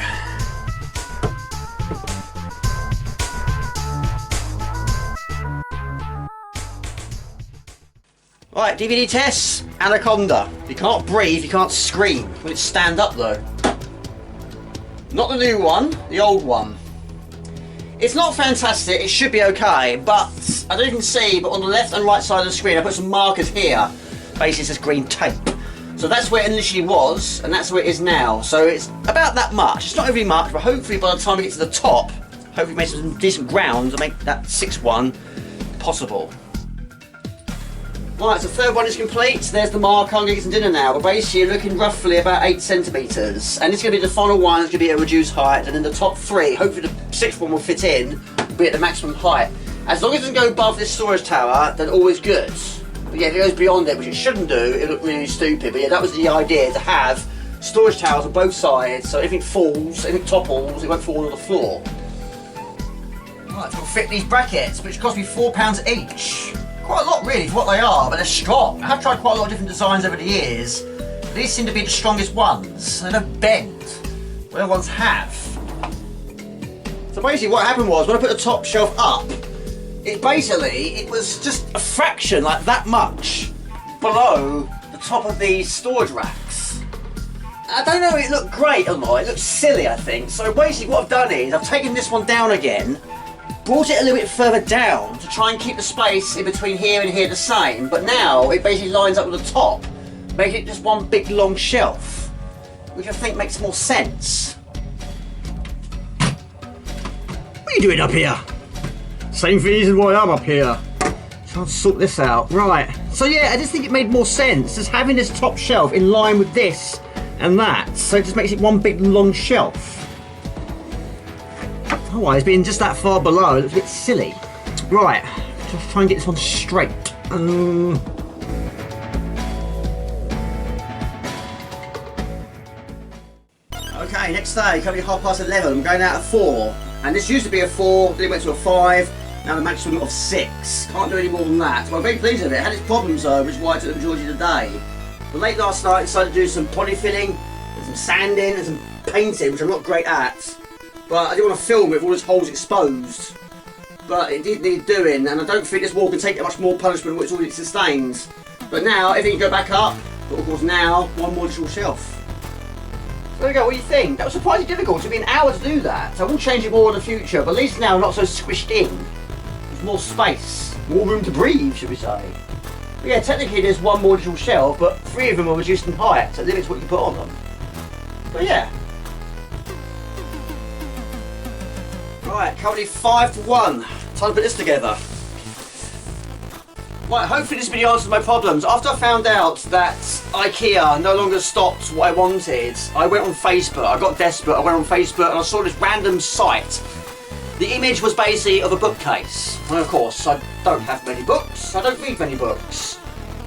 Right, DVD tests, Anaconda. You can't breathe, you can't scream. Will it stand up though? Not the new one, the old one. It's not fantastic, it should be okay, but I don't know if you can see, but on the left and right side of the screen I put some markers here. Basically it says green tape. So that's where it initially was, and that's where it is now. So it's about that much. It's not really much, but hopefully by the time we get to the top, hopefully it makes some decent ground to make that 6th one possible. Right, so the 3rd one is complete. There's the mark. I'm going to get some dinner now. But basically you're looking roughly about 8 centimetres. And it's going to be the final one. It's going to be at a reduced height. And then the top 3, hopefully the 6th one will fit in, will be at the maximum height. As long as it doesn't go above this storage tower, then all is good. But yeah, if it goes beyond it, which it shouldn't do, it'll look really stupid. But yeah, that was the idea, to have storage towers on both sides, so anything falls, anything topples, it won't fall on the floor. Right, so we'll fit these brackets, which cost me £4 each. Quite a lot really for what they are, but they're strong. I have tried quite a lot of different designs over the years. These seem to be the strongest ones. They don't bend. The other ones have. So basically what happened was, when I put the top shelf up, it was just a fraction, like that much, below the top of these storage racks. I don't know if it looked great or not, it looked silly I think. So basically what I've done is, I've taken this one down again, brought it a little bit further down to try and keep the space in between here and here the same, but now it basically lines up with the top, making it just one big long shelf, which I think makes more sense. What are you doing up here? Same reason why I'm up here. Trying to sort this out. Right. So yeah, I just think it made more sense just having this top shelf in line with this and that. So it just makes it one big long shelf. Otherwise, being just that far below, it looks a bit silly. Right. Just try and get this one straight. Okay, next day, currently 11:30. I'm going out at 4. And this used to be a 4, then it went to a 5. Now the maximum of 6. Can't do any more than that. So I'm very pleased with it. It had its problems though, which is why I took the majority of the day. But late last night I decided to do some poly filling, and some sanding, and some painting, which I'm not great at. But I didn't want to film with all those holes exposed. But it did need doing, and I don't think this wall can take that much more punishment than what it's already sustained. But now everything can go back up, but of course now one more additional shelf. So there we go, what do you think? That was surprisingly difficult. It took me an hour to do that. So I will change it more in the future, but at least now I'm not so squished in. There's more space, more room to breathe, should we say. But yeah, technically there's one more additional shelf, but 3 of them are reduced in height, so it limits what you can put on them. But yeah. Right, currently 5-1. Time to put this together. Right, hopefully this video answers my problems. After I found out that IKEA no longer stopped what I wanted, I went on Facebook. I got desperate. I went on Facebook and I saw this random site. The image was basically of a bookcase. And of course, I don't have many books. I don't read many books.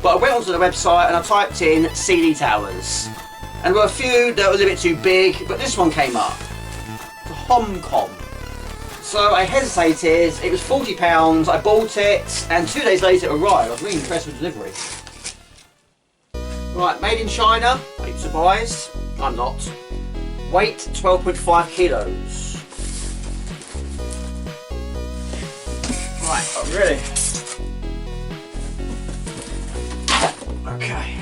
But I went onto the website and I typed in CD towers. And there were a few that were a little bit too big, but this one came up. The Homcom. So I hesitated, it was £40, I bought it, and 2 days later it arrived. I was really impressed with the delivery. Right, made in China, are you surprised? I'm not. Weight 12.5 kilos. Right, I'm ready. Okay.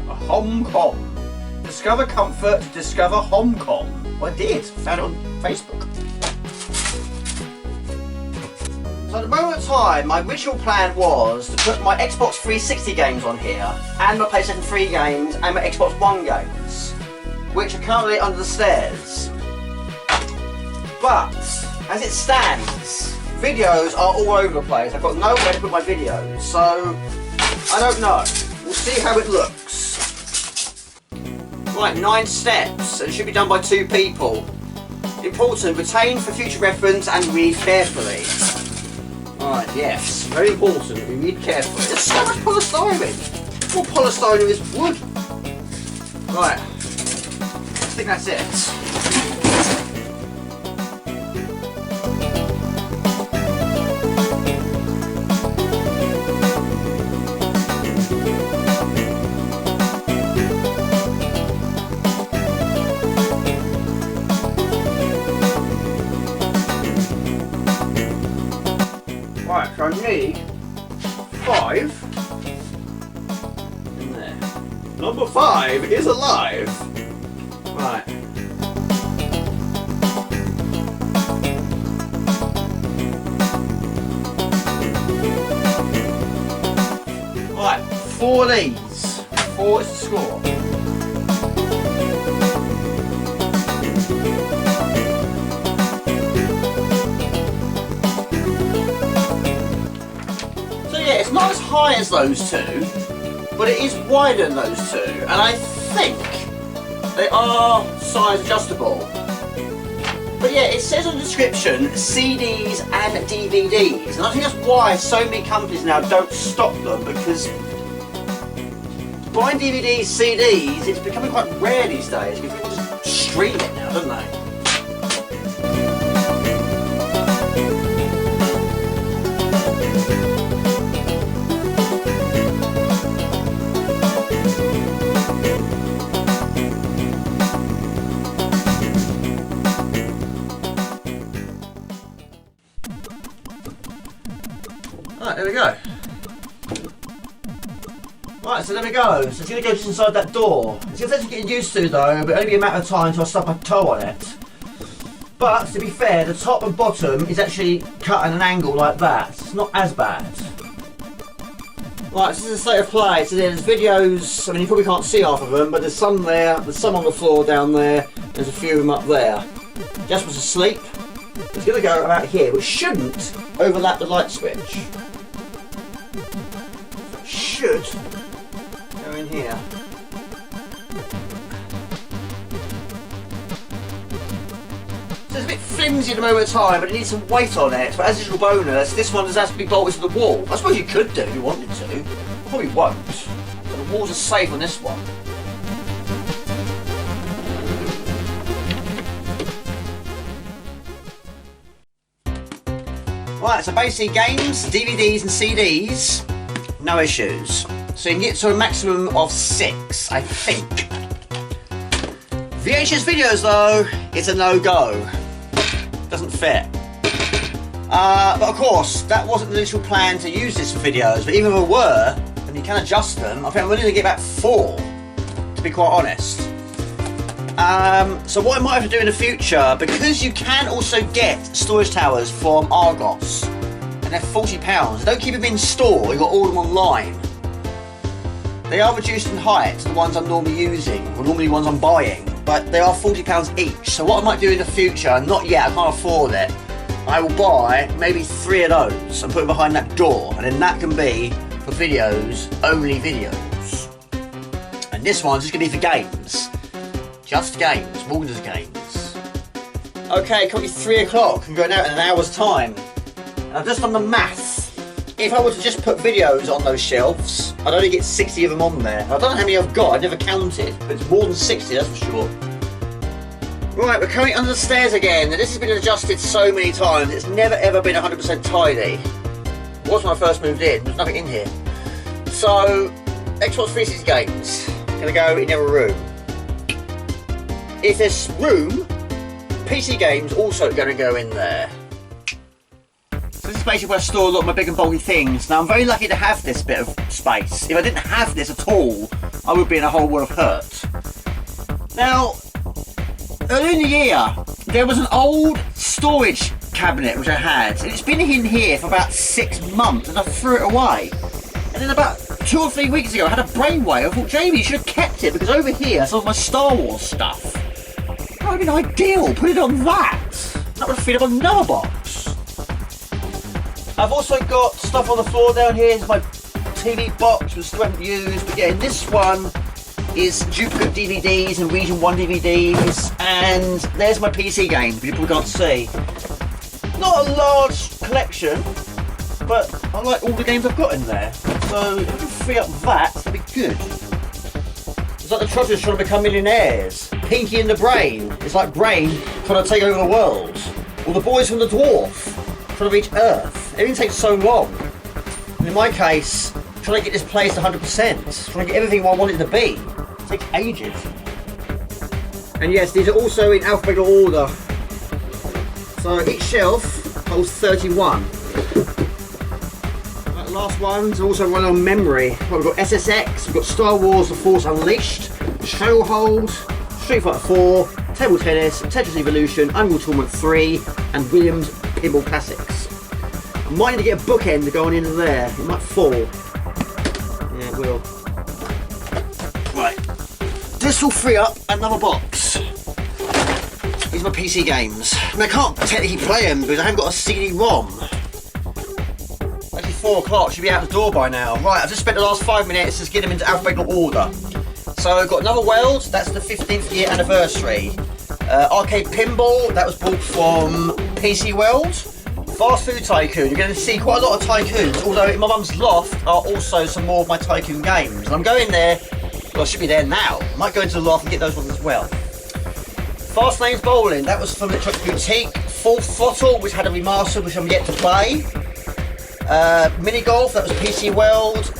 A Homcom. Discover comfort, discover Homcom. Well, I did. Found it on Facebook. So at the moment of time, my original plan was to put my Xbox 360 games on here, and my PlayStation 3 games, and my Xbox One games, which are currently under the stairs. But, as it stands, videos are all over the place. I've got nowhere to put my videos, so I don't know. We'll see how it looks. Right, 9 steps, and it should be done by 2 people. Important, retain for future reference and read carefully. Right, yes, very important, we read carefully. There's so much polystyrene. More polystyrene than this wood. Right, I think that's it. Right, so I need 5 in there. Number 5 is alive. Right. Right, 4 of these. 4 is the score. It's not as high as those 2, but it is wider than those 2, and I think they are size adjustable. But yeah, it says on the description CDs and DVDs, and I think that's why so many companies now don't stock them, because buying DVDs, CDs, it's becoming quite rare these days, because people just stream it now, don't they? Right, there we go. Right, so there we go. So it's going to go just inside that door. It's going to take getting used to though, but it'll only be a matter of time until I stub my toe on it. But to be fair, the top and bottom is actually cut at an angle like that. So it's not as bad. Right, so this is a state of play. So there's videos, I mean you probably can't see half of them, but there's some there, there's some on the floor down there, there's a few of them up there. Jasper's asleep. It's going to go about here, which shouldn't overlap the light switch. It should go in here. So it's a bit flimsy at the moment of time, but it needs some weight on it. But as a little bonus, this one does have to be bolted to the wall. I suppose you could do if you wanted to. Probably won't. So the walls are safe on this one. Right, so basically games, DVDs and CDs, no issues. So you can get to a maximum of 6, I think. VHS videos though, it's a no-go. Doesn't fit. But of course, that wasn't the initial plan to use this for videos, but even if it were, and you can adjust them, I think I'm willing to get about 4, to be quite honest. So what I might have to do in the future, because you can also get storage towers from Argos, and they're £40. Don't keep them in store, you've got all of them online. They are reduced in height to the ones I'm normally using, or normally the ones I'm buying, but they are £40 each. So what I might do in the future, not yet, I can't afford it, I will buy maybe 3 of those and put them behind that door, and then that can be for videos, only videos. And this one's just going to be for games. Just games, more than just games. Okay, currently 3 o'clock, I'm going out in an hour's time. And I've just done the maths. If I were to just put videos on those shelves, I'd only get 60 of them on there. I don't know how many I've got, I've never counted, but it's more than 60, that's for sure. Right, we're currently under the stairs again. Now, this has been adjusted so many times, it's never ever been 100% tidy. It was when I first moved in, there's nothing in here. So, Xbox 360 games, gonna go in the other room. If there's room, PC games also going to go in there. So this is basically where I store a lot of my big and bulky things. Now I'm very lucky to have this bit of space. If I didn't have this at all, I would be in a whole world of hurt. Now, earlier in the year, there was an old storage cabinet which I had, and it's been in here for about 6 months, and I threw it away. And then about 2 or 3 weeks ago, I had a brainwave. I thought, Jamie, you should have kept it, because over here, some of my Star Wars stuff. That would have been ideal, put it on that. That would have fit up on another box. I've also got stuff on the floor down here. It's my TV box, which I still haven't used. But yeah, this one is duplicate DVDs and Region 1 DVDs. And there's my PC games, which you probably can't see. Not a large collection, but I like all the games I've got in there. So if I can free up that, that'd be good. It's like the Trotters trying to become millionaires. Pinky and the Brain. It's like Brain trying to take over the world. Or the boys from the Dwarf trying to reach Earth. Everything takes so long. And in my case, trying to get this place to 100%. Trying to get everything I want it to be. It takes ages. And yes, these are also in alphabetical order. So each shelf holds 31. That last one's also run on memory. Well, we've got SSX, we've got Star Wars The Force Unleashed, Stranglehold, Street Fighter 4, Table Tennis, Tetris Evolution, Unreal Tournament 3, and Williams Pinball Classics. I might need to get a bookend to go on into there. It might fall. Yeah, it will. Right. This will free up another box. These are my PC games. I mean, I can't technically play them because I haven't got a CD-ROM. Actually 4 o'clock, should be out the door by now. Right, I've just spent the last 5 minutes just getting them into alphabetical order. So I've got another World, that's the 15th year anniversary. Arcade Pinball, that was bought from PC World. Fast Food Tycoon, you're going to see quite a lot of Tycoons, although in my mum's loft are also some more of my Tycoon games. And I'm going there, well I should be there now. I might go into the loft and get those ones as well. Fast Lanes Bowling, that was from Electronic Boutique. Full Throttle, which had a remaster which I'm yet to play. Mini Golf, that was PC World.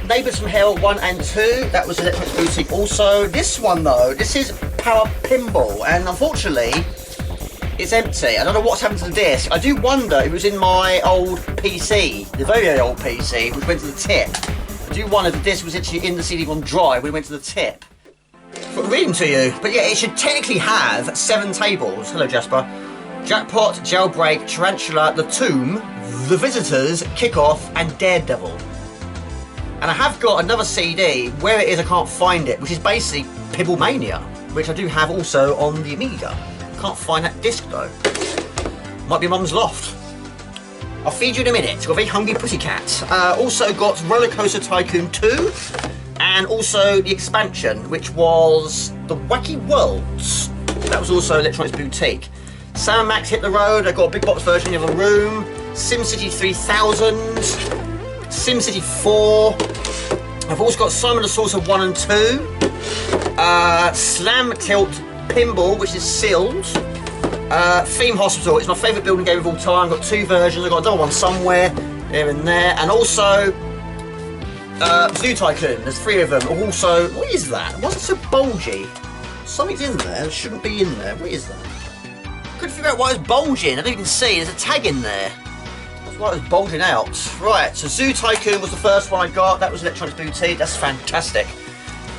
Neighbours from Hell 1 and 2, that was Electronic Boutique also. This one though, this is Power Pinball, and unfortunately, it's empty. I don't know what's happened to the disc. I do wonder if it was in my old PC, the very, very old PC, which went to the tip. I do wonder if the disc was actually in the CD-ROM drive when it went to the tip. I'll read them to you, but yeah, it should technically have 7 tables. Hello, Jasper. Jackpot, Jailbreak, Tarantula, The Tomb, The Visitors, Kickoff, and Daredevil. And I have got another CD, where it is I can't find it, which is basically Pinball Mania, which I do have also on the Amiga. Can't find that disc though. Might be Mum's loft. I'll feed you in a minute. Got a very hungry pussycat. Also got Roller Coaster Tycoon 2, and also the expansion, which was the Wacky Worlds. That was also Electronics Boutique. Sam and Max Hit the Road. I got a big box version in the other room. SimCity 3000, SimCity 4. I've also got Simon the Sorcerer 1 and 2. Slam Tilt Pinball, which is sealed. Theme Hospital, it's my favourite building game of all time. I've got 2 versions, I've got another one somewhere, there and there. And also, Zoo Tycoon, there's 3 of them. Also, what is that? Why is it so bulgy? Something's in there, it shouldn't be in there. What is that? Couldn't figure out why it's bulging. I don't even see, there's a tag in there. That's why it was bulging out. Right, so Zoo Tycoon was the first one I got. That was Electronics Boutique, that's fantastic.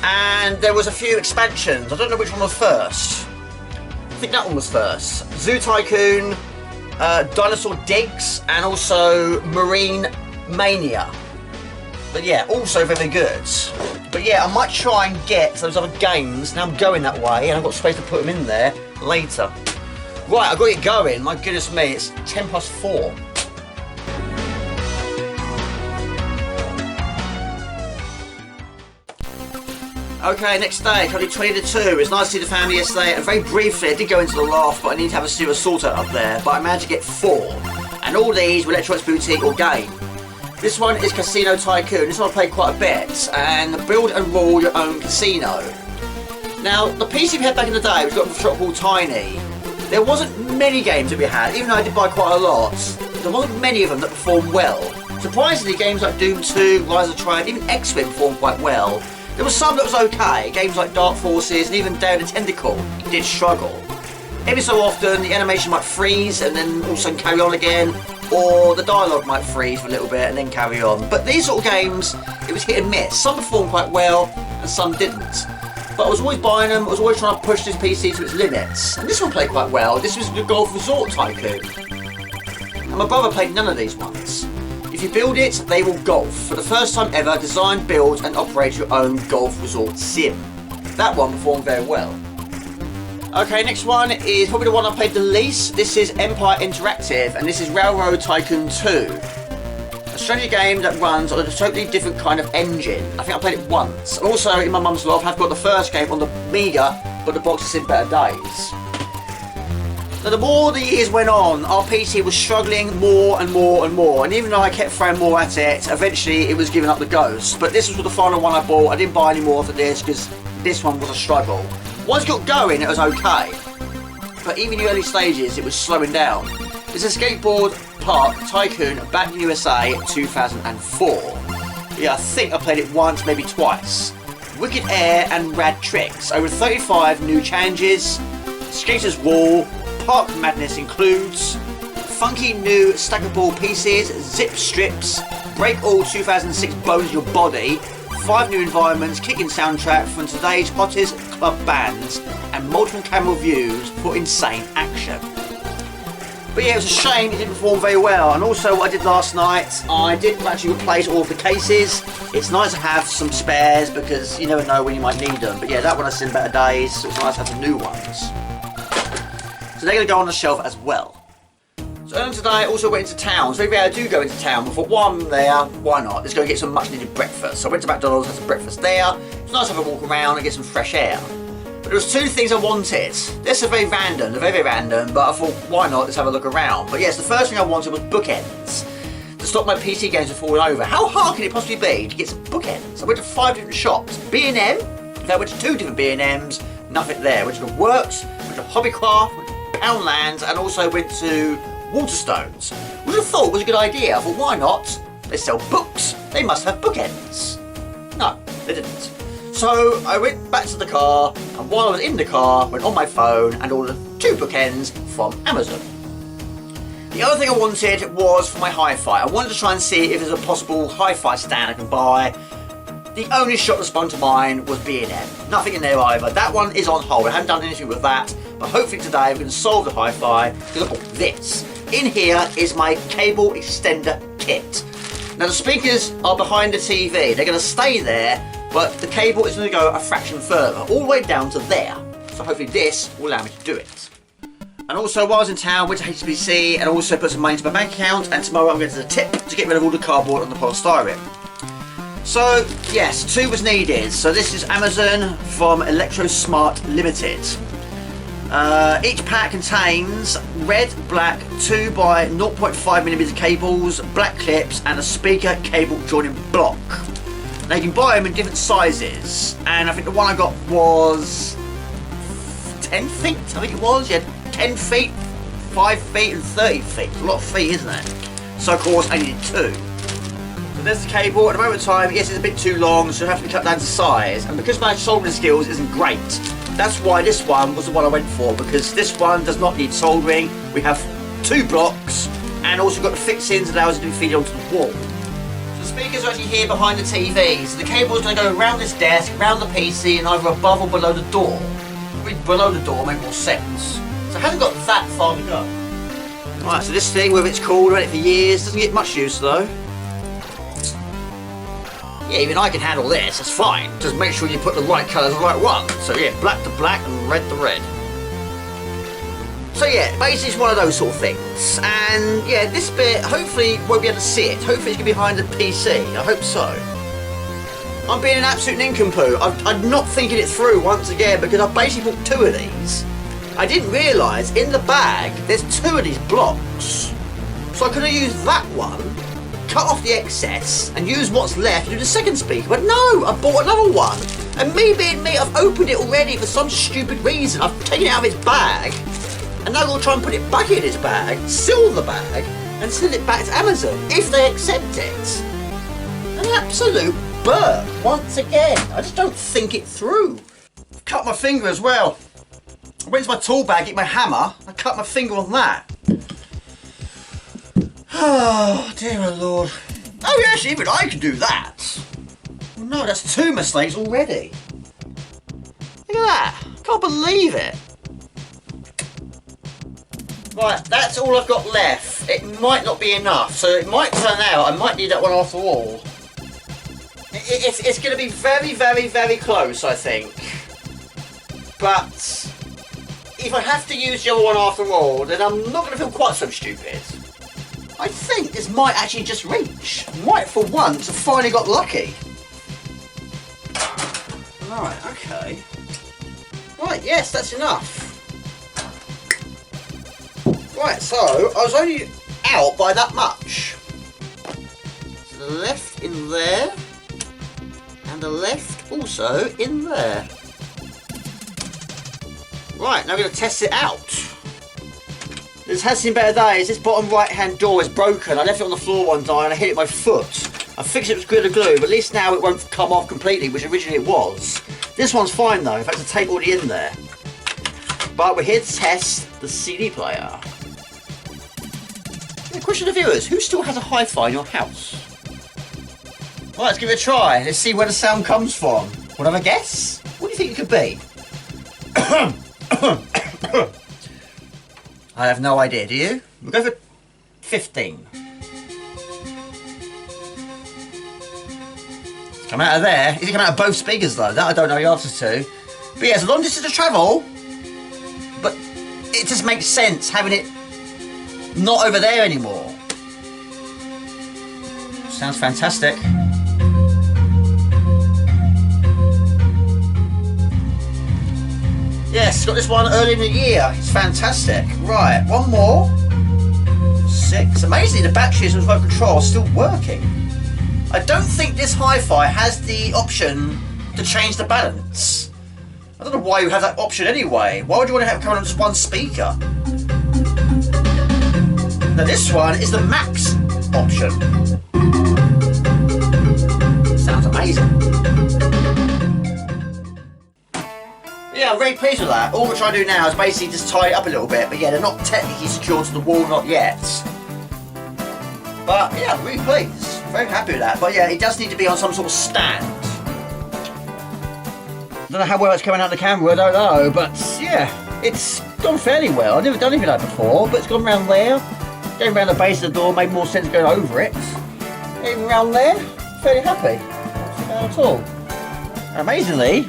And there was a few expansions. I don't know which one was first. I think that one was first. Zoo Tycoon, Dinosaur Digs, and also Marine Mania. But yeah, also very good. But yeah, I might try and get those other games. Now I'm going that way, and I've got space to put them in there later. Right, I've got to get going. My goodness me, it's 4:10. Okay, next day, currently 20 to 2. It's nice to see the family yesterday, and very briefly I did go into the loft, but I need to have a serious sort out up there. But I managed to get 4, and all these were Electronics Boutique or game. This one is Casino Tycoon. This one I played quite a bit, and build and rule your own casino. Now, the PC we had back in the day was got from a shop called Tiny. There wasn't many games that we had, even though I did buy quite a lot. There wasn't many of them that performed well. Surprisingly, games like Doom 2, Rise of Triumph, even X-Wing performed quite well. There was some that was okay. Games like Dark Forces and even Day of the Tentacle did struggle. Every so often, the animation might freeze and then all of a sudden carry on again, or the dialogue might freeze for a little bit and then carry on. But these sort of games, it was hit and miss. Some performed quite well and some didn't. But I was always buying them, I was always trying to push this PC to its limits. And this one played quite well. This was the Golf Resort Tycoon. And my brother played none of these ones. If you build it, they will golf. For the first time ever, design, build and operate your own golf resort sim. That one performed very well. Okay, next one is probably the one I played the least. This is Empire Interactive, and this is Railroad Tycoon 2. A strategy game that runs on a totally different kind of engine. I think I played it once. And also, in my mum's loft, I've got the first game on the Amiga, but the box has seen better days. Now, the more the years went on, our PC was struggling more and more and more. And even though I kept throwing more at it, eventually it was giving up the ghost. But this was the final one I bought. I didn't buy any more after this because this one was a struggle. Once it got going, it was okay. But even in the early stages, it was slowing down. It's a skateboard park tycoon back in the USA 2004. Yeah, I think I played it once, maybe twice. Wicked air and rad tricks. Over 35 new challenges. Skater's Wall. Park madness includes funky new stackable pieces, zip strips, break all 2006 bones in your body, 5 new environments, kicking soundtrack from today's hottest club bands, and multiple camera views for insane action. But yeah, it was a shame it didn't perform very well. And also what I did last night, I did actually replace all of the cases. It's nice to have some spares because you never know when you might need them. But yeah, that one I've seen better days, so it's nice to have some new ones. So they're going to go on the shelf as well. So earlier today I also went into town. So every day I do go into town, but for one there, why not? Let's go get some much needed breakfast. So I went to McDonald's, had some breakfast there. It's nice to have a walk around and get some fresh air. But there was 2 things I wanted. This is very random, they're very random, but I thought why not, let's have a look around. But yes, the first thing I wanted was bookends. To stop my PC games from falling over. How hard can it possibly be to get some bookends? I went to 5 different shops. B&M, I went to 2 different B&Ms, nothing there. I went to the Works, went to Hobbycraft, Poundlands, and also went to Waterstones. Which I thought was a good idea. I thought, why not? They sell books. They must have bookends. No, they didn't. So I went back to the car, and while I was in the car, went on my phone and ordered 2 bookends from Amazon. The other thing I wanted was for my hi-fi. I wanted to try and see if there's a possible hi-fi stand I can buy. The only shop that spun to mind was B&M. Nothing in there either. That one is on hold. I haven't done anything with that. But hopefully today we're going to solve the hi-fi because I bought this. In here is my cable extender kit. Now the speakers are behind the TV. They're going to stay there, but the cable is going to go a fraction further, all the way down to there. So hopefully this will allow me to do it. And also, while I was in town, went to HSBC and also put some money into my bank account. And tomorrow I'm going to the tip to get rid of all the cardboard and the polystyrene. So, yes, 2 was needed. So this is Amazon from Electro Smart Limited. Each pack contains red, black 2 by 0.5mm cables, black clips, and a speaker cable joining block. Now you can buy them in different sizes, and I think the one I got was 10 feet, I think it was. Yeah, 10 feet, 5 feet, and 30 feet. It's a lot of feet, isn't it? So of course I needed 2. So there's the cable. At the moment in time, yes, it's a bit too long, so it'll have to be cut down to size. And because my soldering skills isn't great, that's why this one was the one I went for, because this one does not need soldering. We have 2 blocks, and also got the fixings that allows it to be feeded onto the wall. So the speakers are actually here behind the TV, so the cable is going to go around this desk, around the PC, and either above or below the door. Probably below the door makes more sense. So it hasn't got that far to go. Right, so this thing, whether it's cool, had it for years, doesn't get much use though. Yeah, even I can handle this, that's fine. Just make sure you put the right colours, the right one. So yeah, black to black and red to red. So yeah, basically it's one of those sort of things. And yeah, this bit, hopefully you won't be able to see it. Hopefully it's going to be behind the PC, I hope so. I'm being an absolute nincompoop. I'm not thinking it through once again, because I basically bought 2 of these. I didn't realise in the bag there's 2 of these blocks. So I could have used that one, cut off the excess and use what's left to do the second speaker, but no, I bought another one. And me being me, I've opened it already for some stupid reason. I've taken it out of its bag, and now I'm going to try and put it back in its bag, seal the bag, and send it back to Amazon, if they accept it. An absolute burp, once again. I just don't think it through. I've cut my finger as well. I went to my tool bag, get my hammer, I cut my finger on that. Oh, dear Lord. Oh yes, even I can do that. Oh, no, that's 2 mistakes already. Look at that. Can't believe it. Right, that's all I've got left. It might not be enough, so it might turn out I might need that one after all. It's going to be very, very, very close, I think. But if I have to use the other one after all, then I'm not going to feel quite so stupid. I think this might actually just reach. Might for once have finally got lucky. Right, okay. Right, yes, that's enough. Right, so I was only out by that much. So the left in there, and the left also in there. Right, now we're going to test it out. This has seen better days. This bottom right hand door is broken. I left it on the floor one day and I hit it with my foot. I fixed it with glitter glue, but at least now it won't come off completely, which originally it was. This one's fine though, in fact the tape already in there. But we're here to test the CD player. The question to viewers, who still has a hi-fi in your house? Right, let's give it a try. Let's see where the sound comes from. Want to have a guess? What do you think it could be? I have no idea, do you? We'll go for 15. It's come out of there. Is it come out of both speakers though? That I don't know the answers to. But yeah, it's a long distance to travel, but it just makes sense having it not over there anymore. Sounds fantastic. Yes, got this one early in the year. It's fantastic. Right, one more. 6. Amazingly, the batteries and remote control are still working. I don't think this hi-fi has the option to change the balance. I don't know why you have that option anyway. Why would you want to have it coming on just one speaker? Now this one is the max option. Sounds amazing. Yeah, I'm very pleased with that. All we're trying to do now is basically just tie it up a little bit, but yeah, they're not technically secured to the wall, not yet. But yeah, I'm really pleased. Very happy with that. But yeah, it does need to be on some sort of stand. I don't know how well it's coming out of the camera, I don't know, but yeah, it's gone fairly well. I've never done anything like that before, but it's gone around there, going around the base of the door, made more sense going over it. Even around there, fairly happy. Not too bad at all. And amazingly,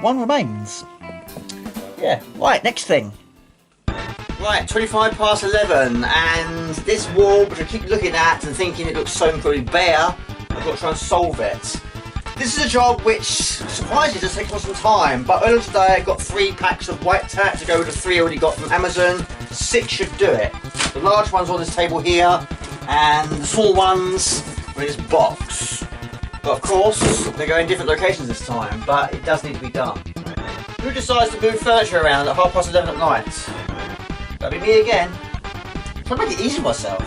one remains. Yeah, right, next thing. Right, Right, 25 past 11, and this wall, which I keep looking at and thinking it looks so incredibly bare, I've got to try and solve it. This is a job which, surprisingly, does take quite some time, but earlier today I got 3 packs of white tack to go with the 3 I already got from Amazon. 6 should do it. The large ones on this table here, and the small ones are in this box. But of course, they're going in different locations this time, but it does need to be done. Who decides to move furniture around at 11:30 at night? That'll be me again. I'm trying to make it easy for myself.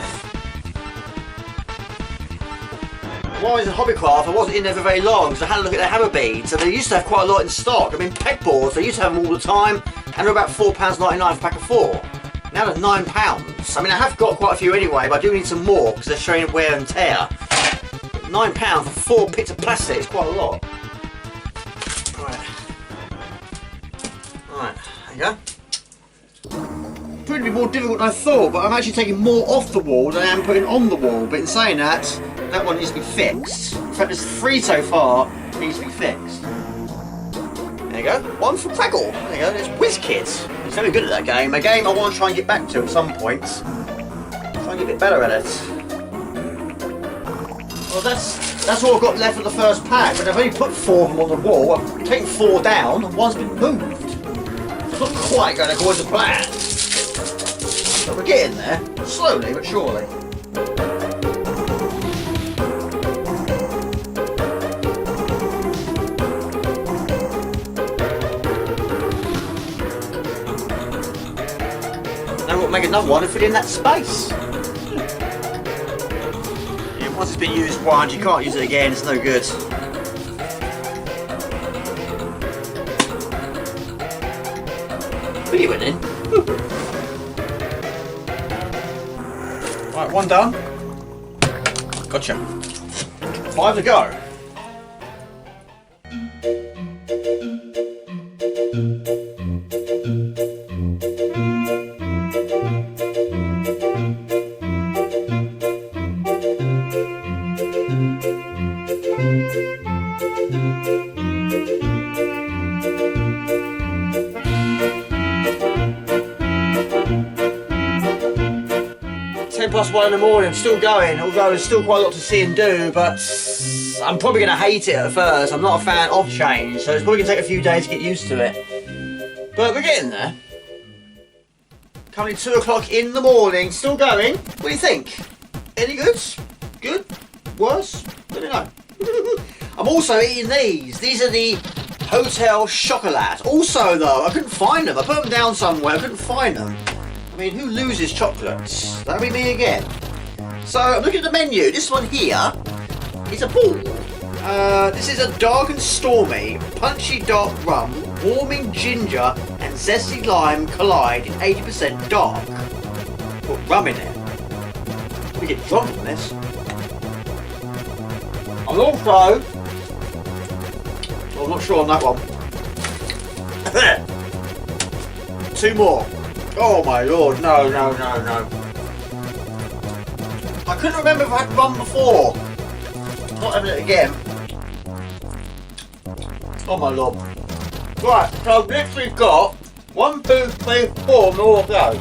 While I was in Hobbycraft, I wasn't in there for very long because I had a look at their Hama beads, and they used to have quite a lot in stock. I mean, pegboards, they used to have them all the time, and they're about £4.99 for a pack of 4. Now they're £9. I mean, I have got quite a few anyway, but I do need some more because they're showing wear and tear. But £9 for 4 bits of plastic is quite a lot. Right, there you go. Proving to be more difficult than I thought, but I'm actually taking more off the wall than I am putting on the wall. But in saying that, that one needs to be fixed. In fact, there's 3 so far that needs to be fixed. There you go. 1 for Craggle. There you go. There's WizKid. He's very good at that game. A game I want to try and get back to at some point. Try and get a bit better at it. Well, that's all I've got left of the first pack, but I've only put 4 of them on the wall. I've taken 4 down, and 1's been moved. It's not quite going according to plan. But we're getting there, slowly but surely. Now we'll make another one and fit in that space. Yeah, once it's been used once, you can't use it again, it's no good. But you went in. Right, 1 done. Gotcha. 5 to go. +1 in the morning, I'm still going, although there's still quite a lot to see and do, but I'm probably going to hate it at first. I'm not a fan of change, so it's probably going to take a few days to get used to it. But we're getting there. Currently 2 o'clock in the morning, still going. What do you think? Any good? Good? Worse? Let me know. I'm also eating these. These are the Hotel Chocolat. Also though, I couldn't find them. I put them down somewhere, I couldn't find them. I mean, who loses chocolates? That'll be me again. So, I'm looking at the menu. This one here is a ball. This is a dark and stormy, punchy dark rum, warming ginger and zesty lime collide in 80% dark. Put rum in it. We get drunk on this. I'm also... well, I'm not sure on that one. 2 more. Oh my lord, no. I couldn't remember if I had rum before. Not having it again. Oh my lord. Right, so I've literally got 1, 2, 3, 4 more to go.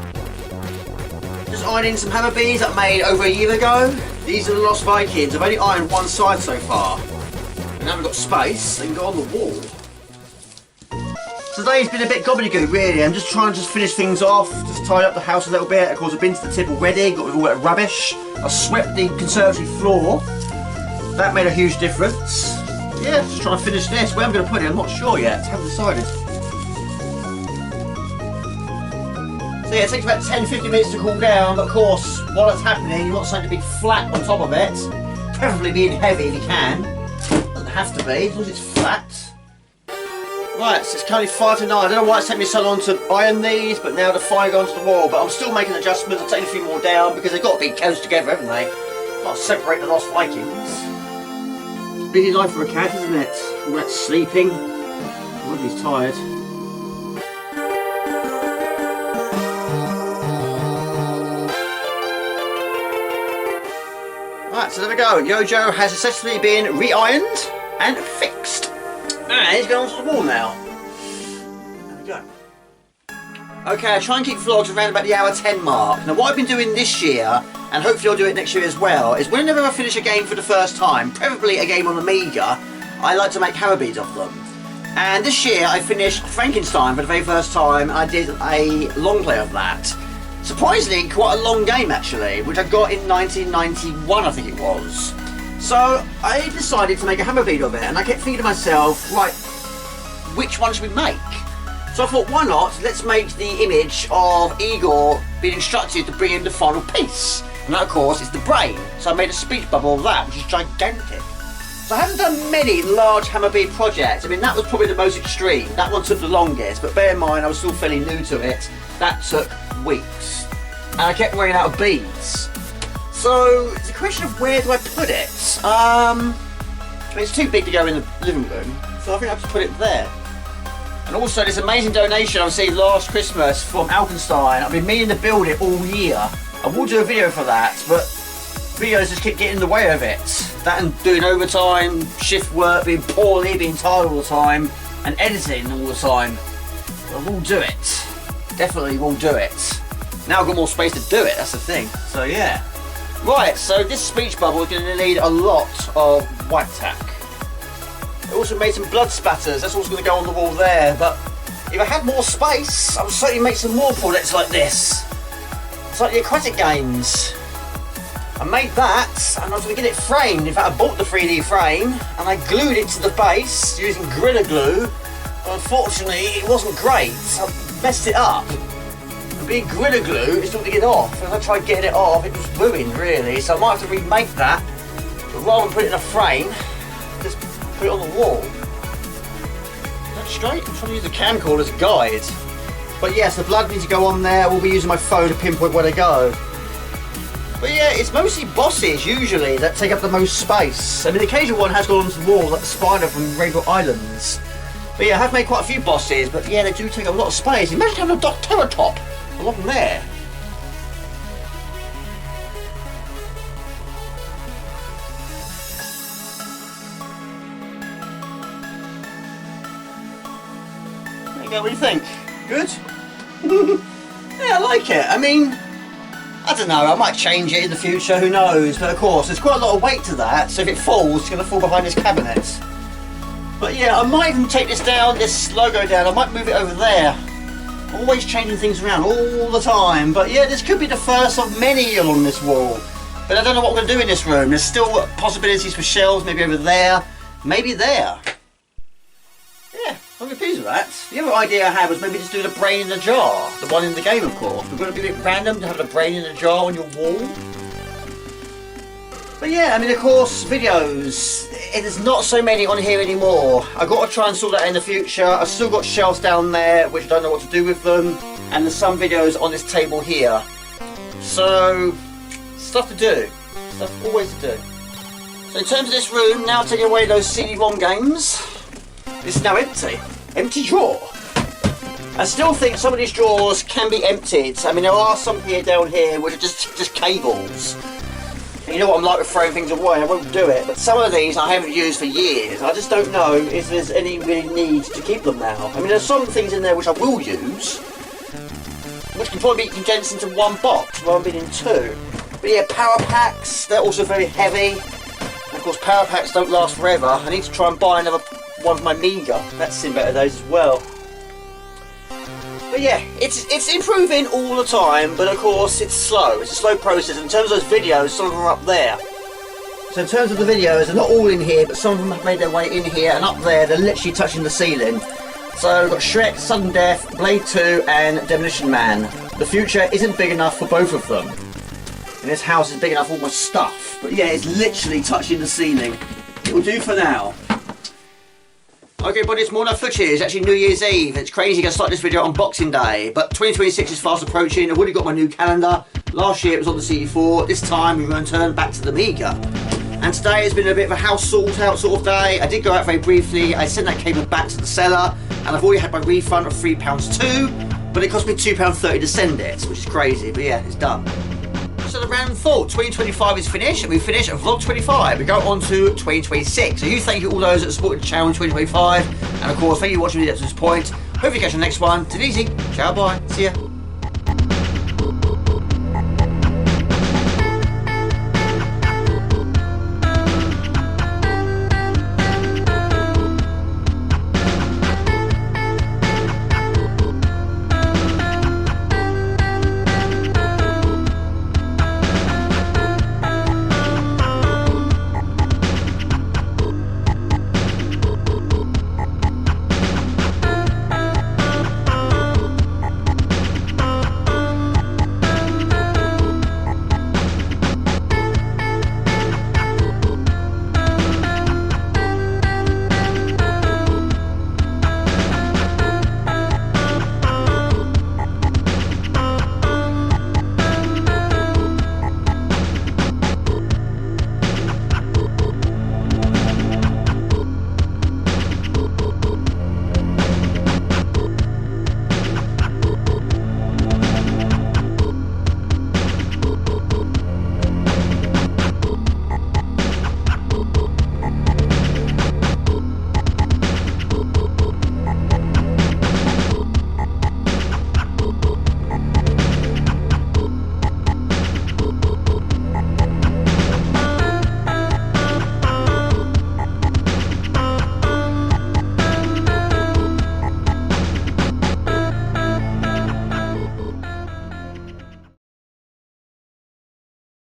Just ironing some Hama beads that I made over a year ago. These are the Lost Vikings. I've only ironed one side so far. And now we've got space, they can go on the wall. Today's been a bit gobbledygook really. I'm just trying to finish things off, just tidy up the house a little bit. Of course I've been to the tip already, got rid of all that rubbish. I swept the conservatory floor. That made a huge difference. Yeah, just trying to finish this. Where I'm going to put it, I'm not sure yet. I haven't decided. So yeah, it takes about 10-15 minutes to cool down, but of course, while it's happening, you want something to be flat on top of it. Preferably being heavy if you can. Doesn't have to be, as long as it's flat. Right, so it's currently 5 to 9. I don't know why it's taken me so long to iron these, but now the fire goes onto the wall. But I'm still making adjustments. I'm taking a few more down because they've got to be close together, haven't they? Got to separate the Lost Vikings. Busy life for a cat, isn't it? All that sleeping. I wonder if he's tired. Right, so there we go. Yojo has successfully been re-ironed and fixed. And he's going onto the wall now. There we go. Okay, I try and keep vlogs around about the hour 10 mark. Now what I've been doing this year, and hopefully I'll do it next year as well, is whenever I finish a game for the first time, preferably a game on Amiga, I like to make Hama beads of them. And this year I finished Frankenstein for the very first time. I did a long play of that. Surprisingly, quite a long game actually, which I got in 1991 I think it was. So I decided to make a Hama bead of it, and I kept thinking to myself, right, which one should we make? So I thought, why not, let's make the image of Igor being instructed to bring in the final piece. And that of course is the brain. So I made a speech bubble of that, which is gigantic. So I haven't done many large Hama bead projects. I mean, that was probably the most extreme. That one took the longest, but bear in mind I was still fairly new to it. That took weeks. And I kept running out of beads. So it's a question of where do I put it? I mean, it's too big to go in the living room, so I think I have to put it there. And also this amazing donation I received last Christmas from Alkenstein. I've been meaning to build it all year. I will do a video for that, but videos just keep getting in the way of it. That and doing overtime, shift work, being poorly, being tired all the time, and editing all the time. But I will do it. Definitely will do it. Now I've got more space to do it, that's the thing. So yeah. Right, so this speech bubble is going to need a lot of white tack. I also made some blood spatters, that's also going to go on the wall there, but if I had more space, I would certainly make some more products like this. It's like the aquatic games. I made that, and I was going to get it framed. In fact, I bought the 3D frame, and I glued it to the base using Gorilla Glue. Unfortunately, it wasn't great, so I messed it up. And being Gorilla Glue, it's not to get off. When I tried getting it off, it was ruined, really, so I might have to remake that. But rather than put it in a frame, just put it on the wall. Is that straight? I'm trying to use the camcorder as a guide. But yes, the blood needs to go on there. We'll be using my phone to pinpoint where they go. But yeah, it's mostly bosses usually that take up the most space. I mean, the occasional one has gone onto the wall, like the spider from Rainbow Islands. But yeah, I have made quite a few bosses, but yeah, they do take up a lot of space. Imagine having a Docteratop along there. There you go, what do you think? Good? Yeah, I like it. I mean, I don't know, I might change it in the future, who knows, but of course there's quite a lot of weight to that, so if it falls, it's going to fall behind this cabinet. But yeah, I might even take this down, this logo down, I might move it over there. Always changing things around all the time, but yeah, this could be the first of many along this wall. But I don't know what I'm going to do in this room. There's still possibilities for shelves, maybe over there, maybe there. Yeah, I'm pleased with that. The other idea I had was maybe just do the brain in the jar. The one in the game, of course. We're going to be a bit random to have the brain in the jar on your wall. But yeah, I mean, of course, videos. There's not so many on here anymore. I've got to try and sort that out in the future. I've still got shelves down there, which I don't know what to do with them. And there's some videos on this table here. So, stuff to do. Stuff always to do. So in terms of this room, now taking away those CD-ROM games. This is now empty. Empty drawer. I still think some of these drawers can be emptied. I mean, there are some here down here which are just cables. And you know what I'm like with throwing things away, I won't do it. But some of these I haven't used for years. I just don't know if there's any really need to keep them now. I mean, there's some things in there which I will use, which can probably be condensed into one box rather than in two. But yeah, power packs, they're also very heavy. And of course, power packs don't last forever. I need to try and buy another one for my Amiga. That's seen better days as well. But yeah, it's improving all the time, but of course it's slow. It's a slow process. In terms of those videos, some of them are up there. So in terms of the videos, they're not all in here, but some of them have made their way in here, and up there they're literally touching the ceiling. So we've got Shrek, Sudden Death, Blade 2 and Demolition Man. The future isn't big enough for both of them. And this house is big enough for all my stuff. But yeah, it's literally touching the ceiling. It will do for now. Okay, but it's more than footage. It's actually New Year's Eve. It's crazy to start this video on Boxing Day, but 2026 is fast approaching. I've already got my new calendar. Last year it was on the CD4. This time we're going to turn back to the Amiga. And today has been a bit of a house sort out sort of day. I did go out very briefly. I sent that cable back to the seller, and I've already had my refund of £3 too, but it cost me £2.30 to send it, which is crazy, but yeah, it's done. So the random thought, 2025 is finished, and we finish at vlog 25. We go on to 2026. So you thank you all those that supported the channel in 2025, and of course thank you for watching me up to this point. Hope you catch you on the next one. Take it easy. Ciao, bye. See ya.